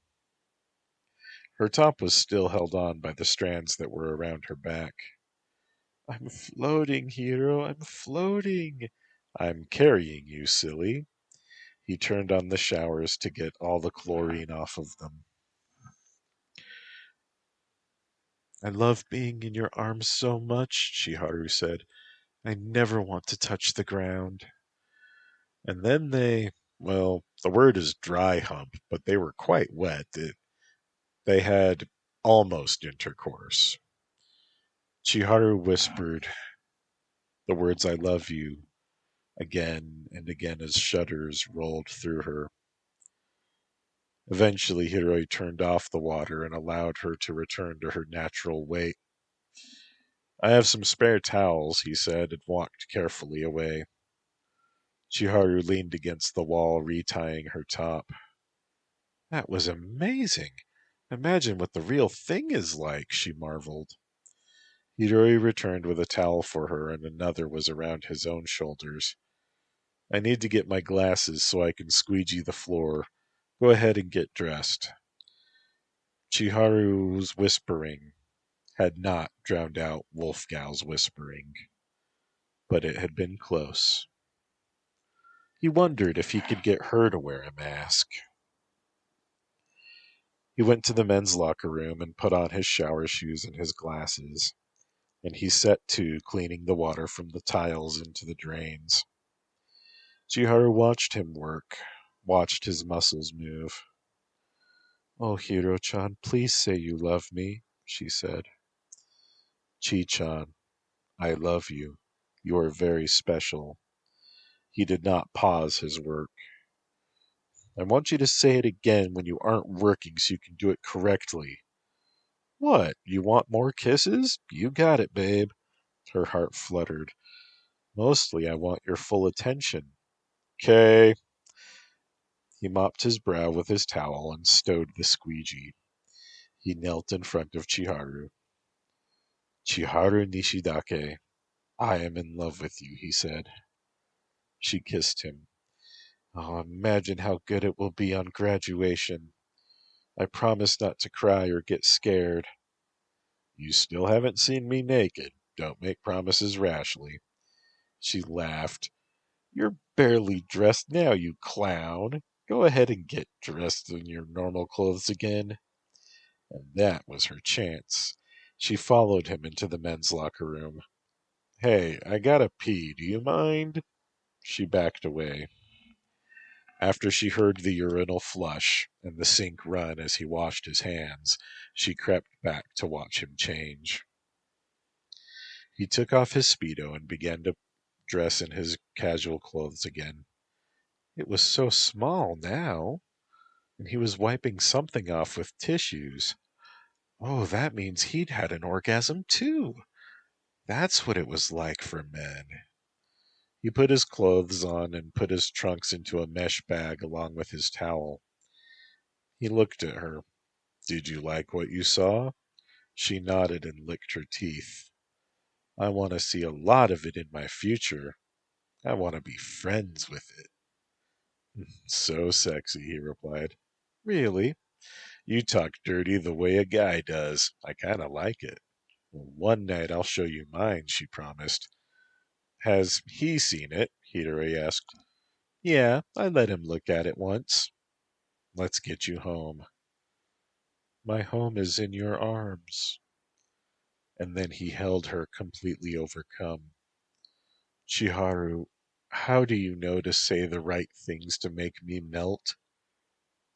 Her top was still held on by the strands that were around her back. I'm floating, Hiro, I'm floating. I'm carrying you, silly. He turned on the showers to get all the chlorine off of them. I love being in your arms so much, Chiharu said. I never want to touch the ground. And then well, the word is dry hump, but they were quite wet. They had almost intercourse. Chiharu whispered the words I love you again and again as shudders rolled through her. Eventually, Hiroi turned off the water and allowed her to return to her natural weight. I have some spare towels, he said, and walked carefully away. Chiharu leaned against the wall, retying her top. That was amazing. Imagine what the real thing is like, she marveled. Hiroi returned with a towel for her, and another was around his own shoulders. I need to get my glasses so I can squeegee the floor. Go ahead and get dressed. Chiharu's whispering had not drowned out Wolfgal's whispering, but it had been close. He wondered if he could get her to wear a mask. He went to the men's locker room and put on his shower shoes and his glasses, and he set to cleaning the water from the tiles into the drains. Chiharu watched him work, watched his muscles move. Oh, Hiro-chan, please say you love me, she said. Chi-chan, I love you. You are very special. He did not pause his work. I want you to say it again when you aren't working so you can do it correctly. What, you want more kisses? You got it, babe. Her heart fluttered. Mostly I want your full attention. 'Kay. He mopped his brow with his towel and stowed the squeegee. He knelt in front of Chiharu. Chiharu Nishidake, I am in love with you, he said. She kissed him. Oh, imagine how good it will be on graduation. I promise not to cry or get scared. You still haven't seen me naked. Don't make promises rashly. She laughed. You're barely dressed now, you clown. Go ahead and get dressed in your normal clothes again. And that was her chance. She followed him into the men's locker room. Hey, I gotta pee. Do you mind? She backed away. After she heard the urinal flush and the sink run as he washed his hands, she crept back to watch him change. He took off his Speedo and began to dress in his casual clothes again. It was so small now, and he was wiping something off with tissues. Oh, that means he'd had an orgasm too. That's what it was like for men. He put his clothes on and put his trunks into a mesh bag along with his towel. He looked at her. Did you like what you saw? She nodded and licked her teeth. I want to see a lot of it in my future. I want to be friends with it. So sexy, he replied. Really? You talk dirty the way a guy does. I kind of like it. Well, one night I'll show you mine, she promised. Has he seen it? Hidori asked. Yeah, I let him look at it once. Let's get you home. My home is in your arms. And then he held her, completely overcome. Chiharu, how do you know to say the right things to make me melt?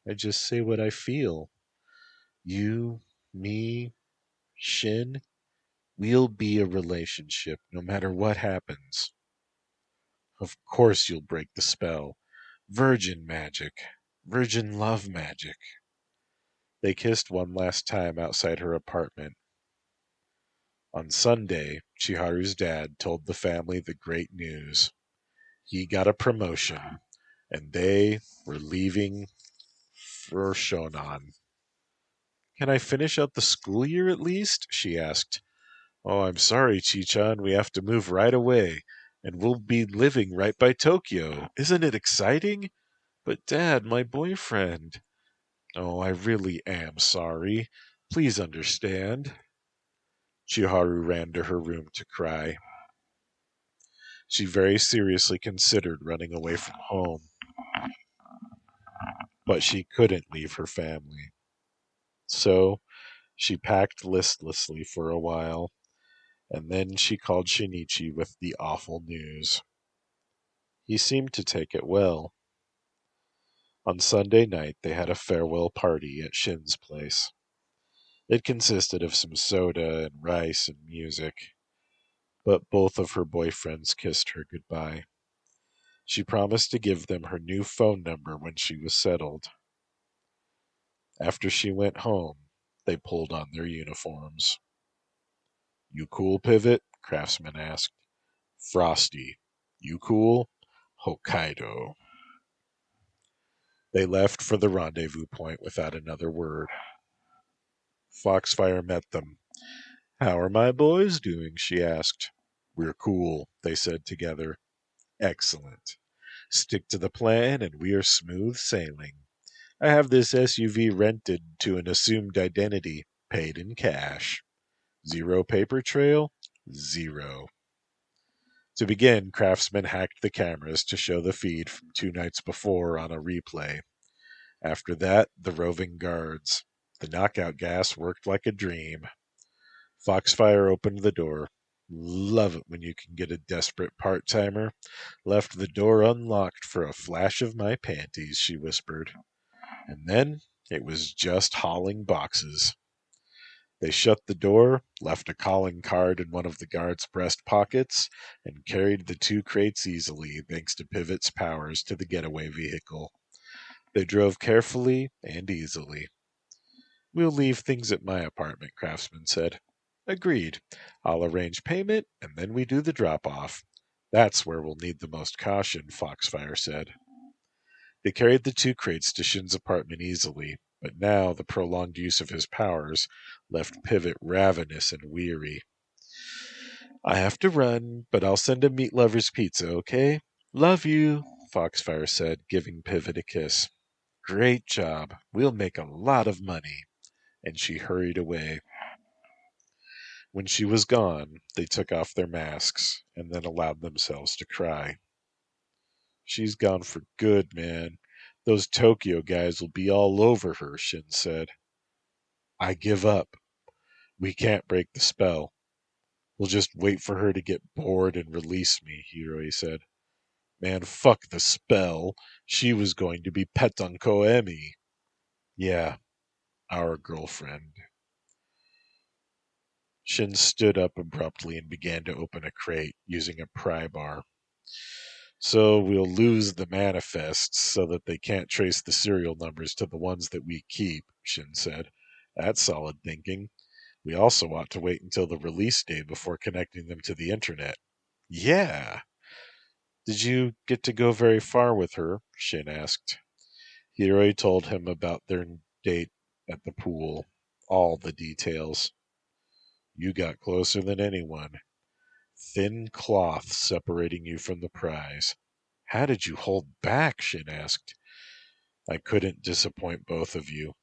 I just say what I feel. You, me, Shin, we'll be a relationship no matter what happens. Of course you'll break the spell. Virgin magic. Virgin love magic. They kissed one last time outside her apartment. On Sunday, Chiharu's dad told the family the great news. He got a promotion, and they were leaving for Shonan. Can I finish out the school year at least? She asked. Oh, I'm sorry, Chi-chan. We have to move right away, and we'll be living right by Tokyo. Isn't it exciting? But, Dad, my boyfriend. Oh, I really am sorry. Please understand. Chiharu ran to her room to cry. She very seriously considered running away from home, but she couldn't leave her family. So she packed listlessly for a while, and then she called Shinichi with the awful news. He seemed to take it well. On Sunday night, they had a farewell party at Shin's place. It consisted of some soda and rice and music, but both of her boyfriends kissed her goodbye. She promised to give them her new phone number when she was settled. After she went home, they pulled on their uniforms. You cool, Pivot? Craftsman asked. Frosty. You cool? Hokkaido. They left for the rendezvous point without another word. Foxfire met them. How are my boys doing? She asked. We're cool, they said together. Excellent. Stick to the plan and we are smooth sailing. I have this SUV rented to an assumed identity, paid in cash. Zero paper trail? Zero. To begin, Craftsman hacked the cameras to show the feed from 2 nights before on a replay. After that, the roving guards. The knockout gas worked like a dream. Foxfire opened the door. Love it when you can get a desperate part-timer. Left the door unlocked for a flash of my panties, she whispered. And then it was just hauling boxes. They shut the door, left a calling card in one of the guards' breast pockets, and carried the 2 crates easily, thanks to Pivot's powers, to the getaway vehicle. They drove carefully and easily. We'll leave things at my apartment, Craftsman said. Agreed. I'll arrange payment, and then we do the drop-off. That's where we'll need the most caution, Foxfire said. They carried the 2 crates to Shin's apartment easily, but now the prolonged use of his powers left Pivot ravenous and weary. I have to run, but I'll send a meat lover's pizza, okay? Love you, Foxfire said, giving Pivot a kiss. Great job. We'll make a lot of money. And she hurried away. When she was gone, they took off their masks and then allowed themselves to cry. She's gone for good, man. Those Tokyo guys will be all over her, Shin said. I give up. We can't break the spell. We'll just wait for her to get bored and release me, Hiroi said. Man, fuck the spell. She was going to be pet on Koemi. Yeah, our girlfriend. Shin stood up abruptly and began to open a crate using a pry bar. So we'll lose the manifests so that they can't trace the serial numbers to the ones that we keep, Shin said. That's solid thinking. We also ought to wait until the release day before connecting them to the internet. Yeah. Did you get to go very far with her? Shin asked. Hiroi told him about their date at the pool. All the details. You got closer than anyone. Thin cloth separating you from the prize. How did you hold back? Shin asked. I couldn't disappoint both of you.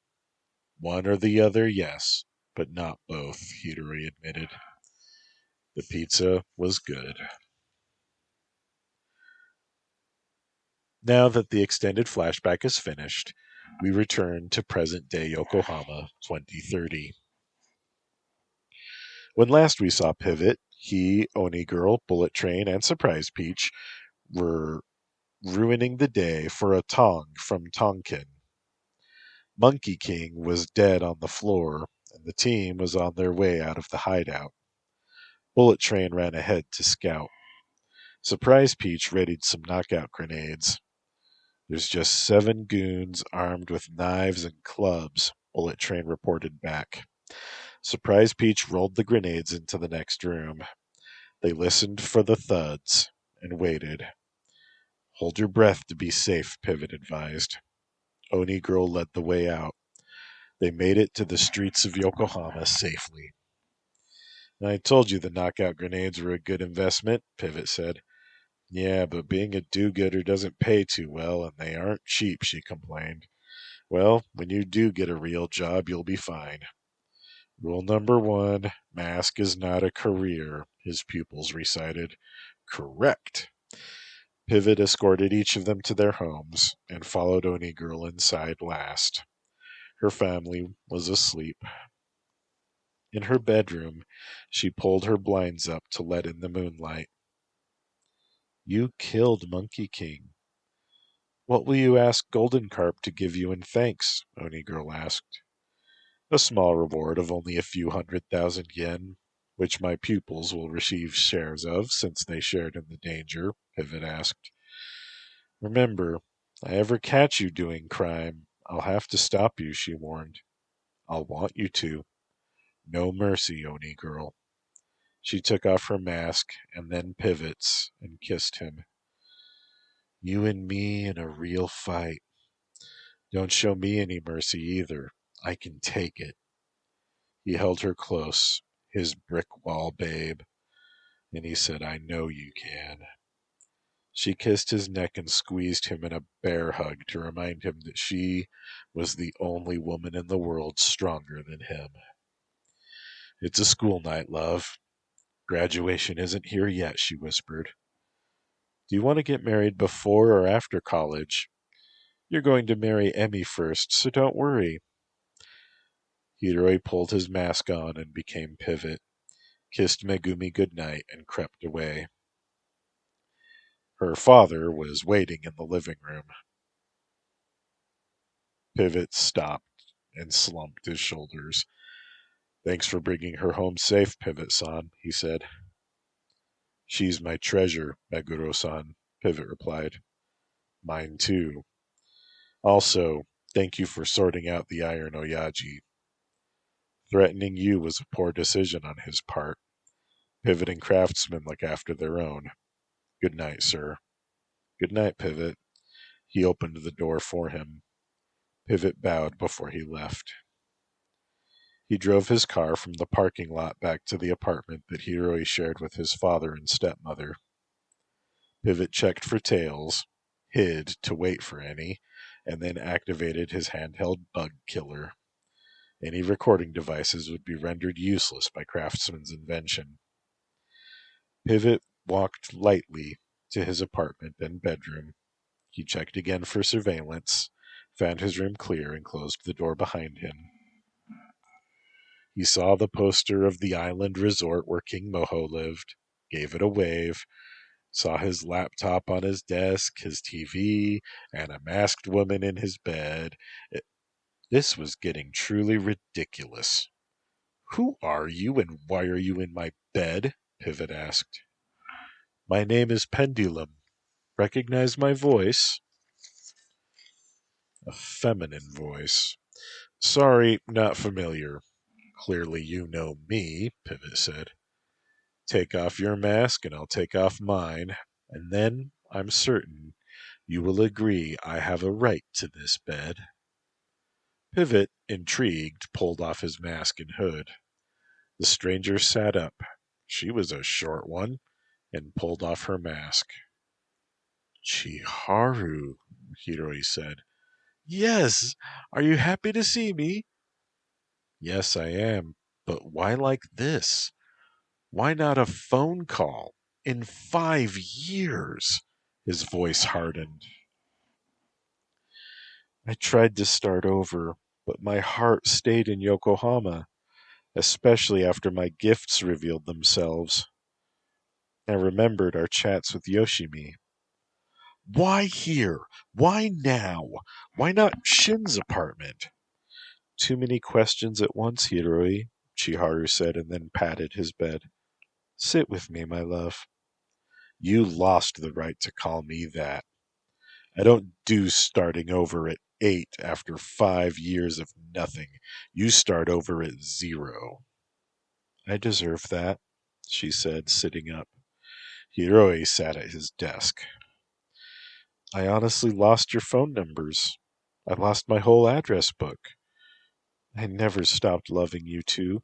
One or the other, yes, but not both, Hiroi admitted. The pizza was good. Now that the extended flashback is finished, we return to present-day Yokohama 2030. When last we saw Pivot, he, Oni Girl, Bullet Train, and Surprise Peach were ruining the day for a Tong from Tonkin. Monkey King was dead on the floor, and the team was on their way out of the hideout. Bullet Train ran ahead to scout. Surprise Peach readied some knockout grenades. There's just 7 goons armed with knives and clubs, Bullet Train reported back. Surprise Peach rolled the grenades into the next room. They listened for the thuds and waited. Hold your breath to be safe, Pivot advised. Oni Girl led the way out. They made it to the streets of Yokohama safely. I told you the knockout grenades were a good investment, Pivot said. Yeah, but being a do-gooder doesn't pay too well, and they aren't cheap, she complained. Well, when you do get a real job, you'll be fine. Rule number 1, mask is not a career, his pupils recited. Correct. Pivot escorted each of them to their homes and followed Oni Girl inside last. Her family was asleep. In her bedroom, she pulled her blinds up to let in the moonlight. You killed Monkey King. What will you ask Golden Carp to give you in thanks? Oni Girl asked. A small reward of only a few 100,000 yen, which my pupils will receive shares of since they shared in the danger, Pivot asked. Remember, if I ever catch you doing crime, I'll have to stop you, she warned. I'll want you to. No mercy, Oni Girl. She took off her mask and then Pivot's and kissed him. You and me in a real fight. Don't show me any mercy either. I can take it. He held her close, his brick wall babe, and he said, I know you can. She kissed his neck and squeezed him in a bear hug to remind him that she was the only woman in the world stronger than him. It's a school night, love. Graduation isn't here yet, she whispered. Do you want to get married before or after college? You're going to marry Emmy first, so don't worry. Hiroi pulled his mask on and became Pivot, kissed Megumi goodnight, and crept away. Her father was waiting in the living room. Pivot stopped and slumped his shoulders. Thanks for bringing her home safe, Pivot-san, he said. She's my treasure, Meguro-san, Pivot replied. Mine too. Also, thank you for sorting out the Iron Oyaji. Threatening you was a poor decision on his part. Pivot and Craftsman look after their own. Good night, sir. Good night, Pivot. He opened the door for him. Pivot bowed before he left. He drove his car from the parking lot back to the apartment that Hiroi shared with his father and stepmother. Pivot checked for tails, hid to wait for any, and then activated his handheld bug killer. Any recording devices would be rendered useless by Craftsman's invention. Pivot walked lightly to his apartment and bedroom. He checked again for surveillance, found his room clear, and closed the door behind him. He saw the poster of the island resort where King Moho lived, gave it a wave, saw his laptop on his desk, his TV, and a masked woman in his bed. This was getting truly ridiculous. Who are you and why are you in my bed? Pivot asked. My name is Pendulum. Recognize my voice? A feminine voice. Sorry, not familiar. Clearly you know me, Pivot said. Take off your mask and I'll take off mine, and then I'm certain you will agree I have a right to this bed. Pivot, intrigued, pulled off his mask and hood. The stranger sat up. She was a short one, and pulled off her mask. Chiharu, Hiroi said. Yes, are you happy to see me? Yes, I am, but why like this? Why not a phone call? In 5 years? His voice hardened. I tried to start over, but my heart stayed in Yokohama, especially after my gifts revealed themselves. I remembered our chats with Yoshimi. Why here? Why now? Why not Shin's apartment? Too many questions at once, Hiroi, Chiharu said, and then patted his bed. Sit with me, my love. You lost the right to call me that. I don't do starting over at 8 after 5 years of nothing. You start over at 0. I deserve that, she said, sitting up. Hiroi sat at his desk. I honestly lost your phone numbers. I lost my whole address book. I never stopped loving you two.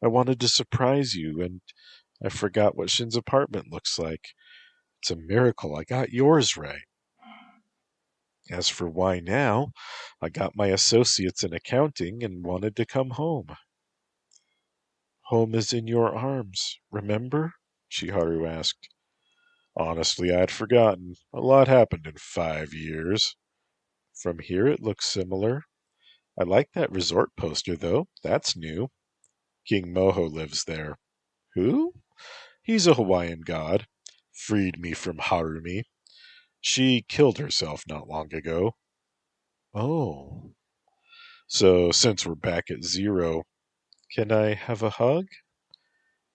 I wanted to surprise you, and I forgot what Shin's apartment looks like. It's a miracle I got yours right. As for why now, I got my associates in accounting and wanted to come home. Home is in your arms, remember? Chiharu asked. Honestly, I'd forgotten. A lot happened in 5 years. From here it looks similar. I like that resort poster, though. That's new. King Moho lives there. Who? He's a Hawaiian god. Freed me from Harumi. She killed herself not long ago. Oh. So, since we're back at zero, can I have a hug?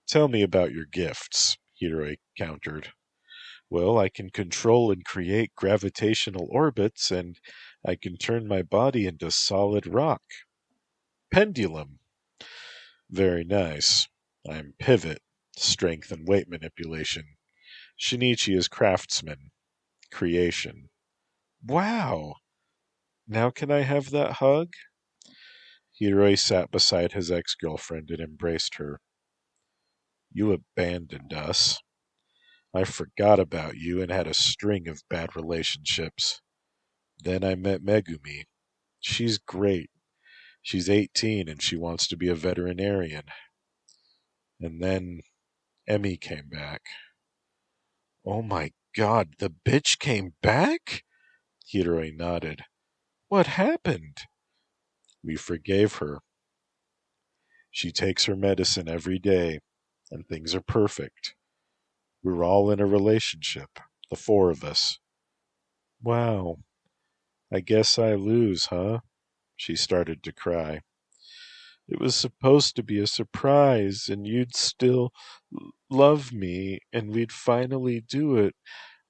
Tell me about your gifts, Hiroi countered. Well, I can control and create gravitational orbits, and I can turn my body into solid rock. Pendulum. Very nice. I'm pivot, strength and weight manipulation. Shinichi is craftsman, creation. Wow! Now can I have that hug? Hiroi sat beside his ex-girlfriend and embraced her. You abandoned us. I forgot about you and had a string of bad relationships. Then I met Megumi. She's great. She's 18 and she wants to be a veterinarian. And then Emmy came back. Oh my god, the bitch came back? Hiroi nodded. What happened? We forgave her. She takes her medicine every day, and things are perfect. We're all in a relationship, the four of us. Wow, I guess I lose, huh? She started to cry. It was supposed to be a surprise, and you'd still love me, and we'd finally do it.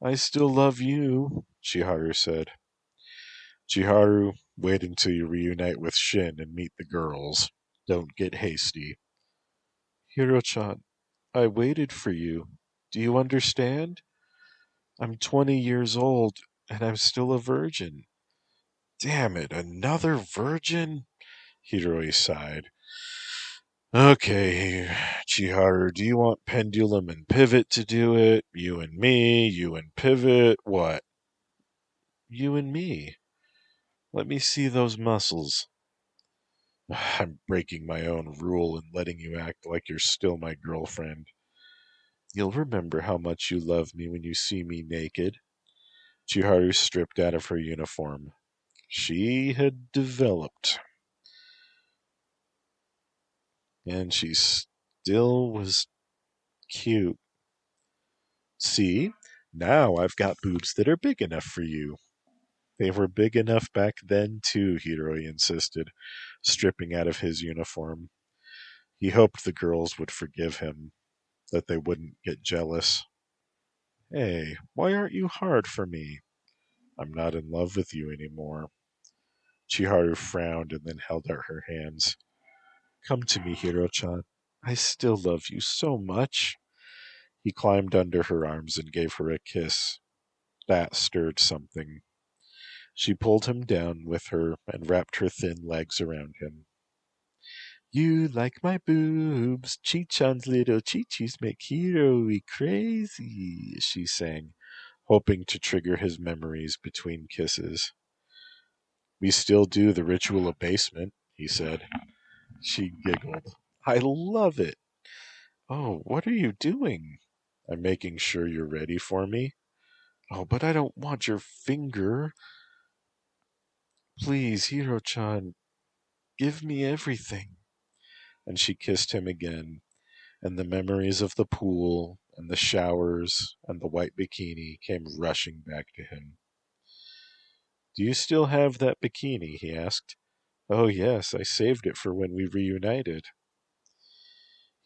I still love you, Chiharu said. Chiharu, wait until you reunite with Shin and meet the girls. Don't get hasty. Hiro-chan, I waited for you. Do you understand? I'm 20 years old, and I'm still a virgin. Damn it, another virgin? Hiroi sighed. Okay, Chiharu, do you want Pendulum and Pivot to do it? You and me, you and Pivot, what? You and me. Let me see those muscles. I'm breaking my own rule and letting you act like you're still my girlfriend. You'll remember how much you love me when you see me naked. Chiharu stripped out of her uniform. She had developed. And she still was cute. See? Now I've got boobs that are big enough for you. They were big enough back then, too, Hiroi insisted, stripping out of his uniform. He hoped the girls would forgive him, that they wouldn't get jealous. Hey, why aren't you hard for me? I'm not in love with you anymore. Chiharu frowned and then held out her hands. Come to me, Hiro-chan. I still love you so much. He climbed under her arms and gave her a kiss. That stirred something. She pulled him down with her and wrapped her thin legs around him. You like my boobs. Chi-chan's little chi-chis make Hiroi crazy, she sang, hoping to trigger his memories between kisses. We still do the ritual abasement, he said. She giggled. I love it. Oh, what are you doing? I'm making sure you're ready for me. Oh, but I don't want your finger. Please, Hiro-chan, give me everything. And she kissed him again, and the memories of the pool and the showers and the white bikini came rushing back to him. Do you still have that bikini? He asked. Oh, yes, I saved it for when we reunited.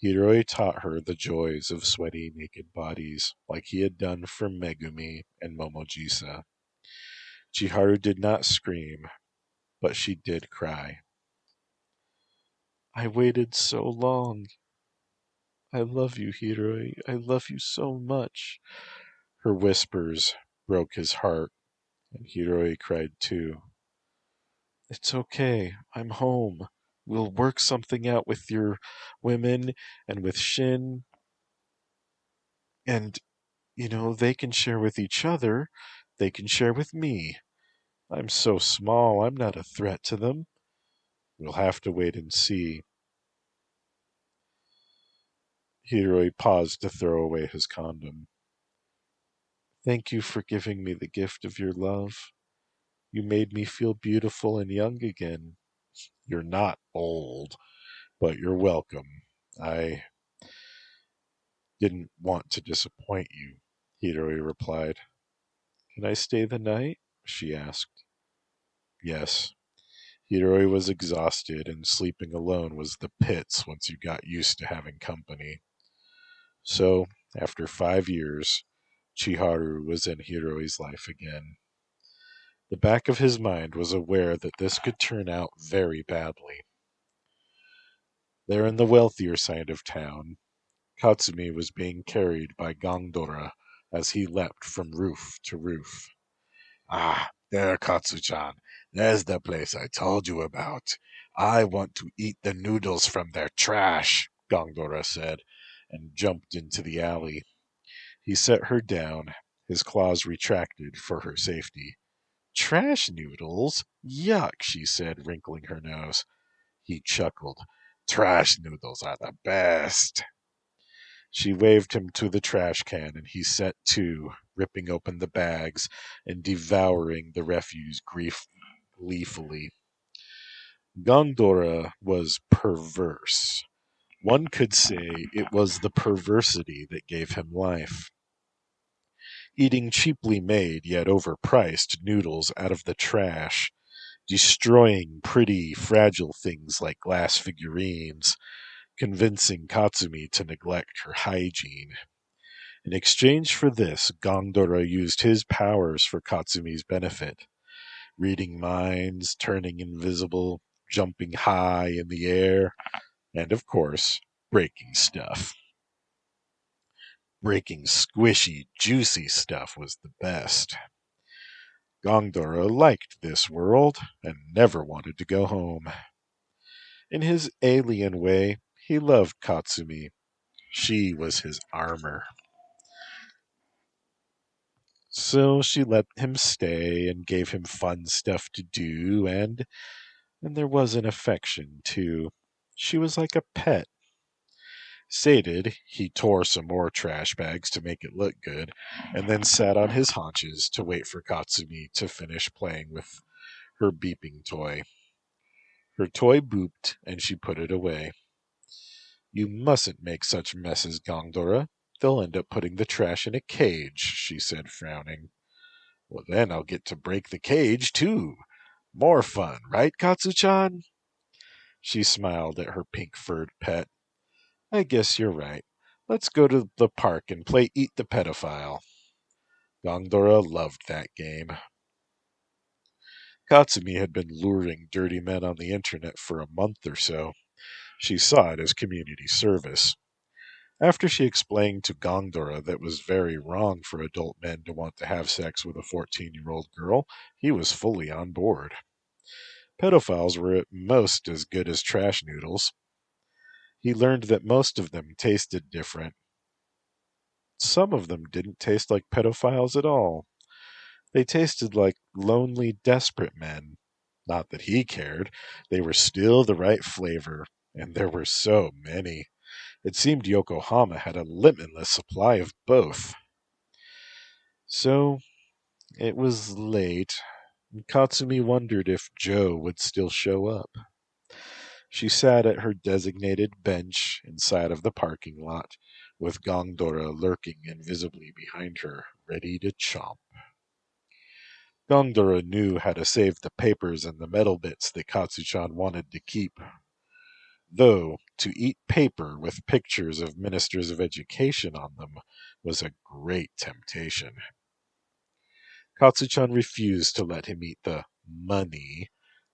Hiroi taught her the joys of sweaty, naked bodies, like he had done for Megumi and Momojisa. Chiharu did not scream, but she did cry. I waited so long. I love you, Hiroi. I love you so much. Her whispers broke his heart. And Hiroi cried too. It's okay. I'm home. We'll work something out with your women and with Shin, and, they can share with each other. They can share with me. I'm so small, I'm not a threat to them. We'll have to wait and see. Hiroi paused to throw away his condom. Thank you for giving me the gift of your love. You made me feel beautiful and young again. You're not old, but you're welcome. I didn't want to disappoint you, Hiroi replied. Can I stay the night? She asked. Yes. Hiroi was exhausted, and sleeping alone was the pits once you got used to having company. So, after 5 years, Chiharu was in Hiroi's life again. The back of his mind was aware that this could turn out very badly. There in the wealthier side of town, Katsumi was being carried by Gongdora as he leapt from roof to roof. Ah, there, Katsu-chan. There's the place I told you about. I want to eat the noodles from their trash, Gongdora said, and jumped into the alley. He set her down, his claws retracted for her safety. Trash noodles? Yuck, she said, wrinkling her nose. He chuckled. Trash noodles are the best. She waved him to the trash can, and he set to, ripping open the bags and devouring the refuse gleefully. Gondora was perverse. One could say it was the perversity that gave him life. Eating cheaply made yet overpriced noodles out of the trash, destroying pretty, fragile things like glass figurines, convincing Katsumi to neglect her hygiene. In exchange for this, Gongdora used his powers for Katsumi's benefit, reading minds, turning invisible, jumping high in the air, and, of course, breaking stuff. Breaking squishy, juicy stuff was the best. Gongdora liked this world and never wanted to go home. In his alien way, he loved Katsumi. She was his armor. So she let him stay and gave him fun stuff to do, and there was an affection, too. She was like a pet. Sated, he tore some more trash bags to make it look good, and then sat on his haunches to wait for Katsumi to finish playing with her beeping toy. Her toy booped, and she put it away. You mustn't make such messes, Gongdora. They'll end up putting the trash in a cage, she said, frowning. Well, then I'll get to break the cage, too. More fun, right, Katsu-chan? She smiled at her pink-furred pet. I guess you're right. Let's go to the park and play Eat the Pedophile. Gongdora loved that game. Katsumi had been luring dirty men on the internet for a month or so. She saw it as community service. After she explained to Gongdora that it was very wrong for adult men to want to have sex with a 14-year-old girl, he was fully on board. Pedophiles were at most as good as trash noodles. He learned that most of them tasted different. Some of them didn't taste like pedophiles at all. They tasted like lonely, desperate men. Not that he cared. They were still the right flavor, and there were so many. It seemed Yokohama had a limitless supply of both. So it was late, and Katsumi wondered if Joe would still show up. She sat at her designated bench inside of the parking lot, with Gongdora lurking invisibly behind her, ready to chomp. Gongdora knew how to save the papers and the metal bits that Katsu-chan wanted to keep. Though, to eat paper with pictures of ministers of education on them was a great temptation. Katsu-chan refused to let him eat the money,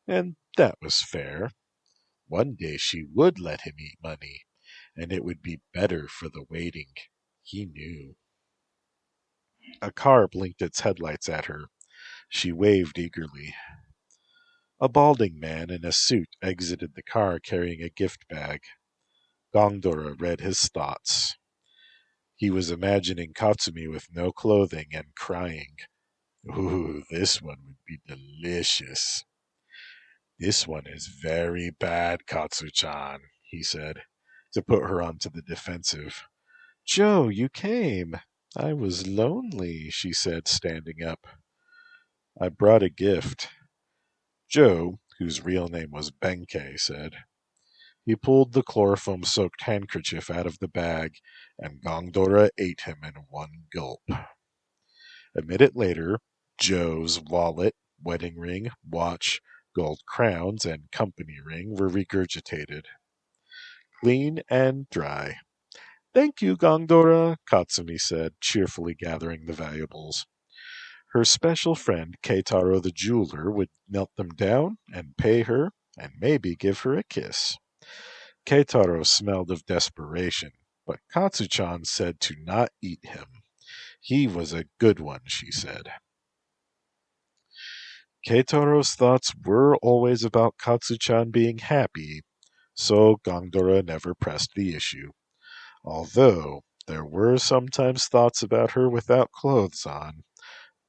and that was fair. One day she would let him eat money, and it would be better for the waiting. He knew. A car blinked its headlights at her. She waved eagerly. A balding man in a suit exited the car carrying a gift bag. Gongdora read his thoughts. He was imagining Katsumi with no clothing and crying. Ooh, this one would be delicious. This one is very bad, Katsu-chan, he said, to put her onto the defensive. Joe, you came. I was lonely, she said, standing up. I brought a gift. Joe, whose real name was Benkei, said. He pulled the chloroform-soaked handkerchief out of the bag, and Gongdora ate him in one gulp. A minute later, Joe's wallet, wedding ring, watch, gold crowns, and company ring were regurgitated. Clean and dry. Thank you, Gongdora, Katsumi said, cheerfully gathering the valuables. Her special friend, Keitaro the jeweler, would melt them down and pay her and maybe give her a kiss. Keitaro smelled of desperation, but Katsu-chan said to not eat him. He was a good one, she said. Keitaro's thoughts were always about Katsu-chan being happy, so Gongdora never pressed the issue. Although there were sometimes thoughts about her without clothes on,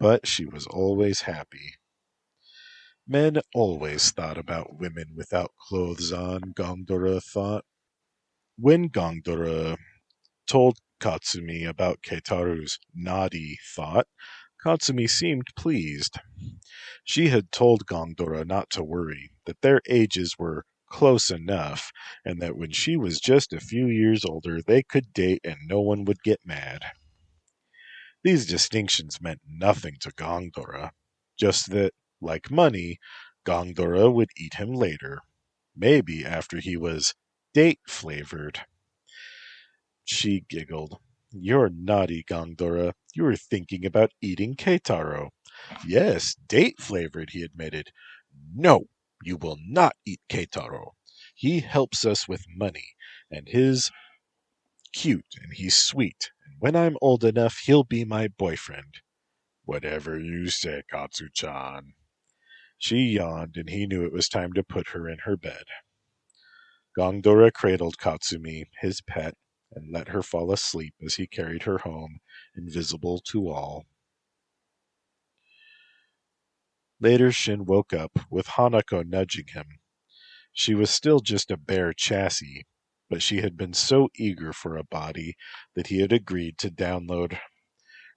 but she was always happy. Men always thought about women without clothes on, Gongdora thought. When Gongdora told Katsumi about Keitaru's naughty thought, Katsumi seemed pleased. She had told Gongdora not to worry, that their ages were close enough, and that when she was just a few years older they could date and no one would get mad. These distinctions meant nothing to Gongdora, just that, like money, Gongdora would eat him later, maybe after he was date-flavored. She giggled. You're naughty, Gongdora. You were thinking about eating Keitaro. Yes, date-flavored, he admitted. No, you will not eat Keitaro. He helps us with money, and he's cute, and he's sweet, and when I'm old enough, he'll be my boyfriend. Whatever you say, Katsu-chan. She yawned, and he knew it was time to put her in her bed. Gongdora cradled Katsumi, his pet, and let her fall asleep as he carried her home, invisible to all. Later Shin woke up, with Hanako nudging him. She was still just a bare chassis, but she had been so eager for a body that he had agreed to download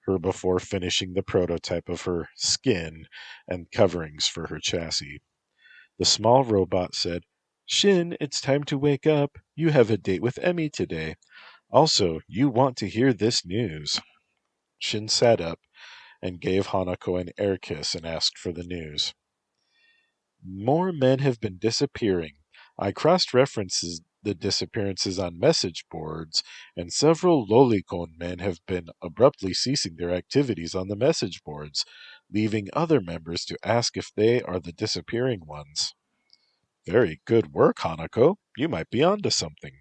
her before finishing the prototype of her skin and coverings for her chassis. The small robot said, Shin, it's time to wake up. You have a date with Emmy today. Also, you want to hear this news. Shin sat up and gave Hanako an air kiss and asked for the news. More men have been disappearing. I cross-referenced the disappearances on message boards, and several lolicon men have been abruptly ceasing their activities on the message boards, leaving other members to ask if they are the disappearing ones. Very good work, Hanako. You might be onto something.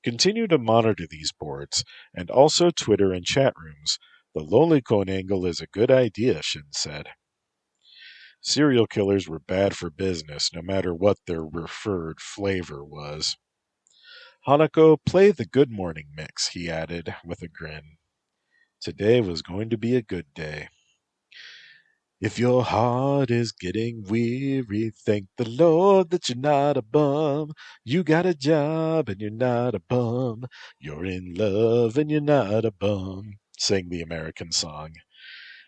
Continue to monitor these boards, and also Twitter and chat rooms. The lolicon angle is a good idea, Shin said. Serial killers were bad for business, no matter what their preferred flavor was. Hanako, play the Good Morning mix, he added, with a grin. Today was going to be a good day. If your heart is getting weary, thank the Lord that you're not a bum. You got a job and you're not a bum. You're in love and you're not a bum, sang the American song.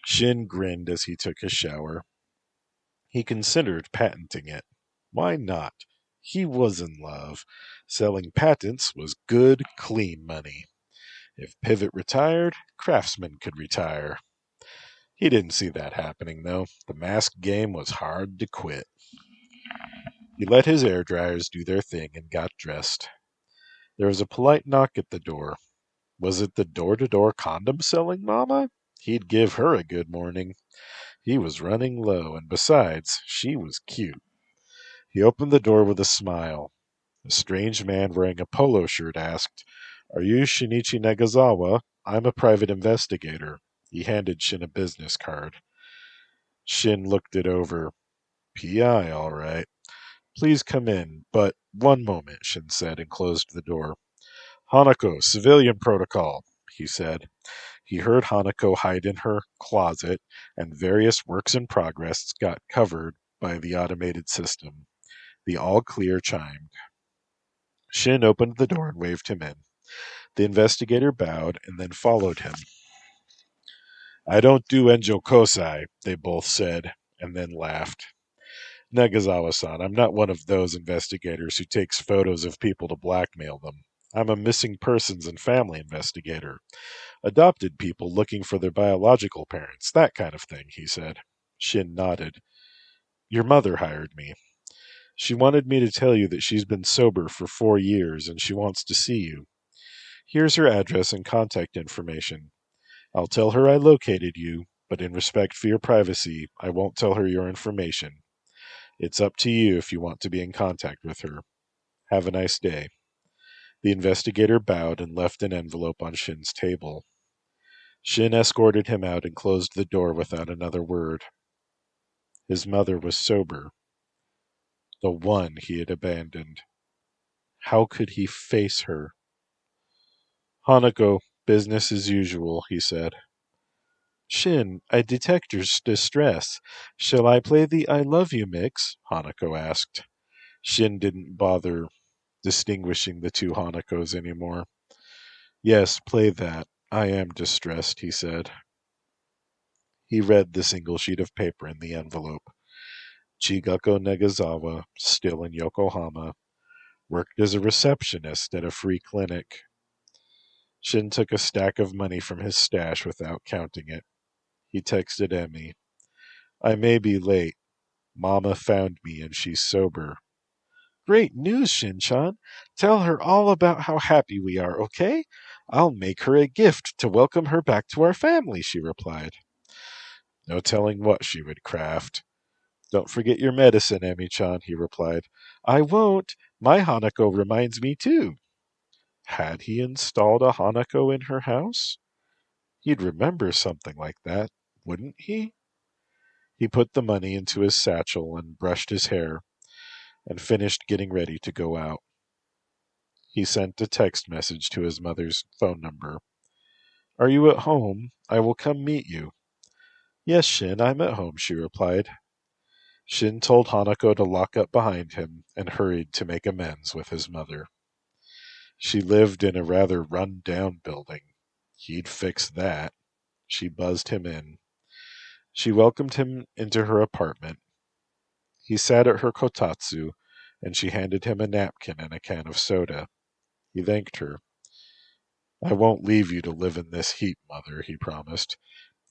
Shin grinned as he took a shower. He considered patenting it. Why not? He was in love. Selling patents was good, clean money. If Pivot retired, Craftsman could retire. He didn't see that happening, though. The mask game was hard to quit. He let his air dryers do their thing and got dressed. There was a polite knock at the door. Was it the door-to-door condom selling mama? He'd give her a good morning. He was running low, and besides, she was cute. He opened the door with a smile. A strange man wearing a polo shirt asked, Are you Shinichi Nagasawa? I'm a private investigator. He handed Shin a business card. Shin looked it over. PI, all right. Please come in, but one moment, Shin said, and closed the door. Hanako, civilian protocol, he said. He heard Hanako hide in her closet, and various works in progress got covered by the automated system. The all clear chimed. Shin opened the door and waved him in. The investigator bowed and then followed him. I don't do Enjo Kosai, they both said, and then laughed. Negazawa-san, I'm not one of those investigators who takes photos of people to blackmail them. I'm a missing persons and family investigator. Adopted people looking for their biological parents, that kind of thing, he said. Shin nodded. Your mother hired me. She wanted me to tell you that she's been sober for 4 years and she wants to see you. Here's her address and contact information. I'll tell her I located you, but in respect for your privacy, I won't tell her your information. It's up to you if you want to be in contact with her. Have a nice day. The investigator bowed and left an envelope on Shin's table. Shin escorted him out and closed the door without another word. His mother was sober. The one he had abandoned. How could he face her? Hanako, business as usual, he said. Shin, I detect your distress. Shall I play the I love you mix? Hanako asked. Shin didn't bother distinguishing the two Hanakos anymore. Yes, play that. I am distressed, he said. He read the single sheet of paper in the envelope. Chigako Negazawa, still in Yokohama, worked as a receptionist at a free clinic. Shin took a stack of money from his stash without counting it. He texted Emmy. I may be late. Mama found me and she's sober. Great news, Shin-chan. Tell her all about how happy we are, okay? I'll make her a gift to welcome her back to our family, she replied. No telling what she would craft. Don't forget your medicine, Emmy-chan, he replied. I won't. My Hanako reminds me too. Had he installed a Hanako in her house? He'd remember something like that, wouldn't he? He put the money into his satchel and brushed his hair, and finished getting ready to go out. He sent a text message to his mother's phone number. Are you at home? I will come meet you. Yes, Shin, I'm at home, she replied. Shin told Hanako to lock up behind him and hurried to make amends with his mother. She lived in a rather run-down building. He'd fix that. She buzzed him in. She welcomed him into her apartment. He sat at her kotatsu, and she handed him a napkin and a can of soda. He thanked her. I won't leave you to live in this heat, Mother, he promised.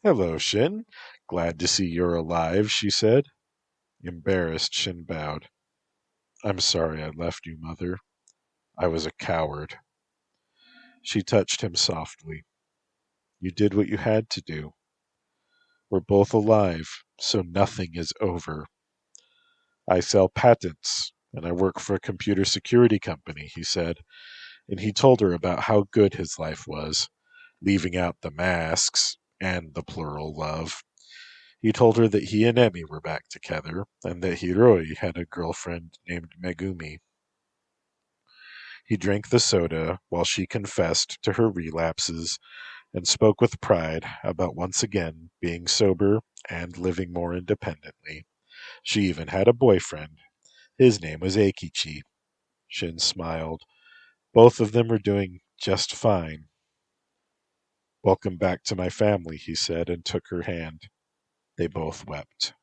Hello, Shin. Glad to see you're alive, she said. Embarrassed, Shin bowed. I'm sorry I left you, Mother. I was a coward. She touched him softly. You did what you had to do. We're both alive, so nothing is over. I sell patents, and I work for a computer security company, he said, and he told her about how good his life was, leaving out the masks and the plural love. He told her that he and Emmy were back together, and that Hiroi had a girlfriend named Megumi. He drank the soda while she confessed to her relapses and spoke with pride about once again being sober and living more independently. She even had a boyfriend. His name was Eikichi. Shin smiled. Both of them were doing just fine. Welcome back to my family, he said, and took her hand. They both wept.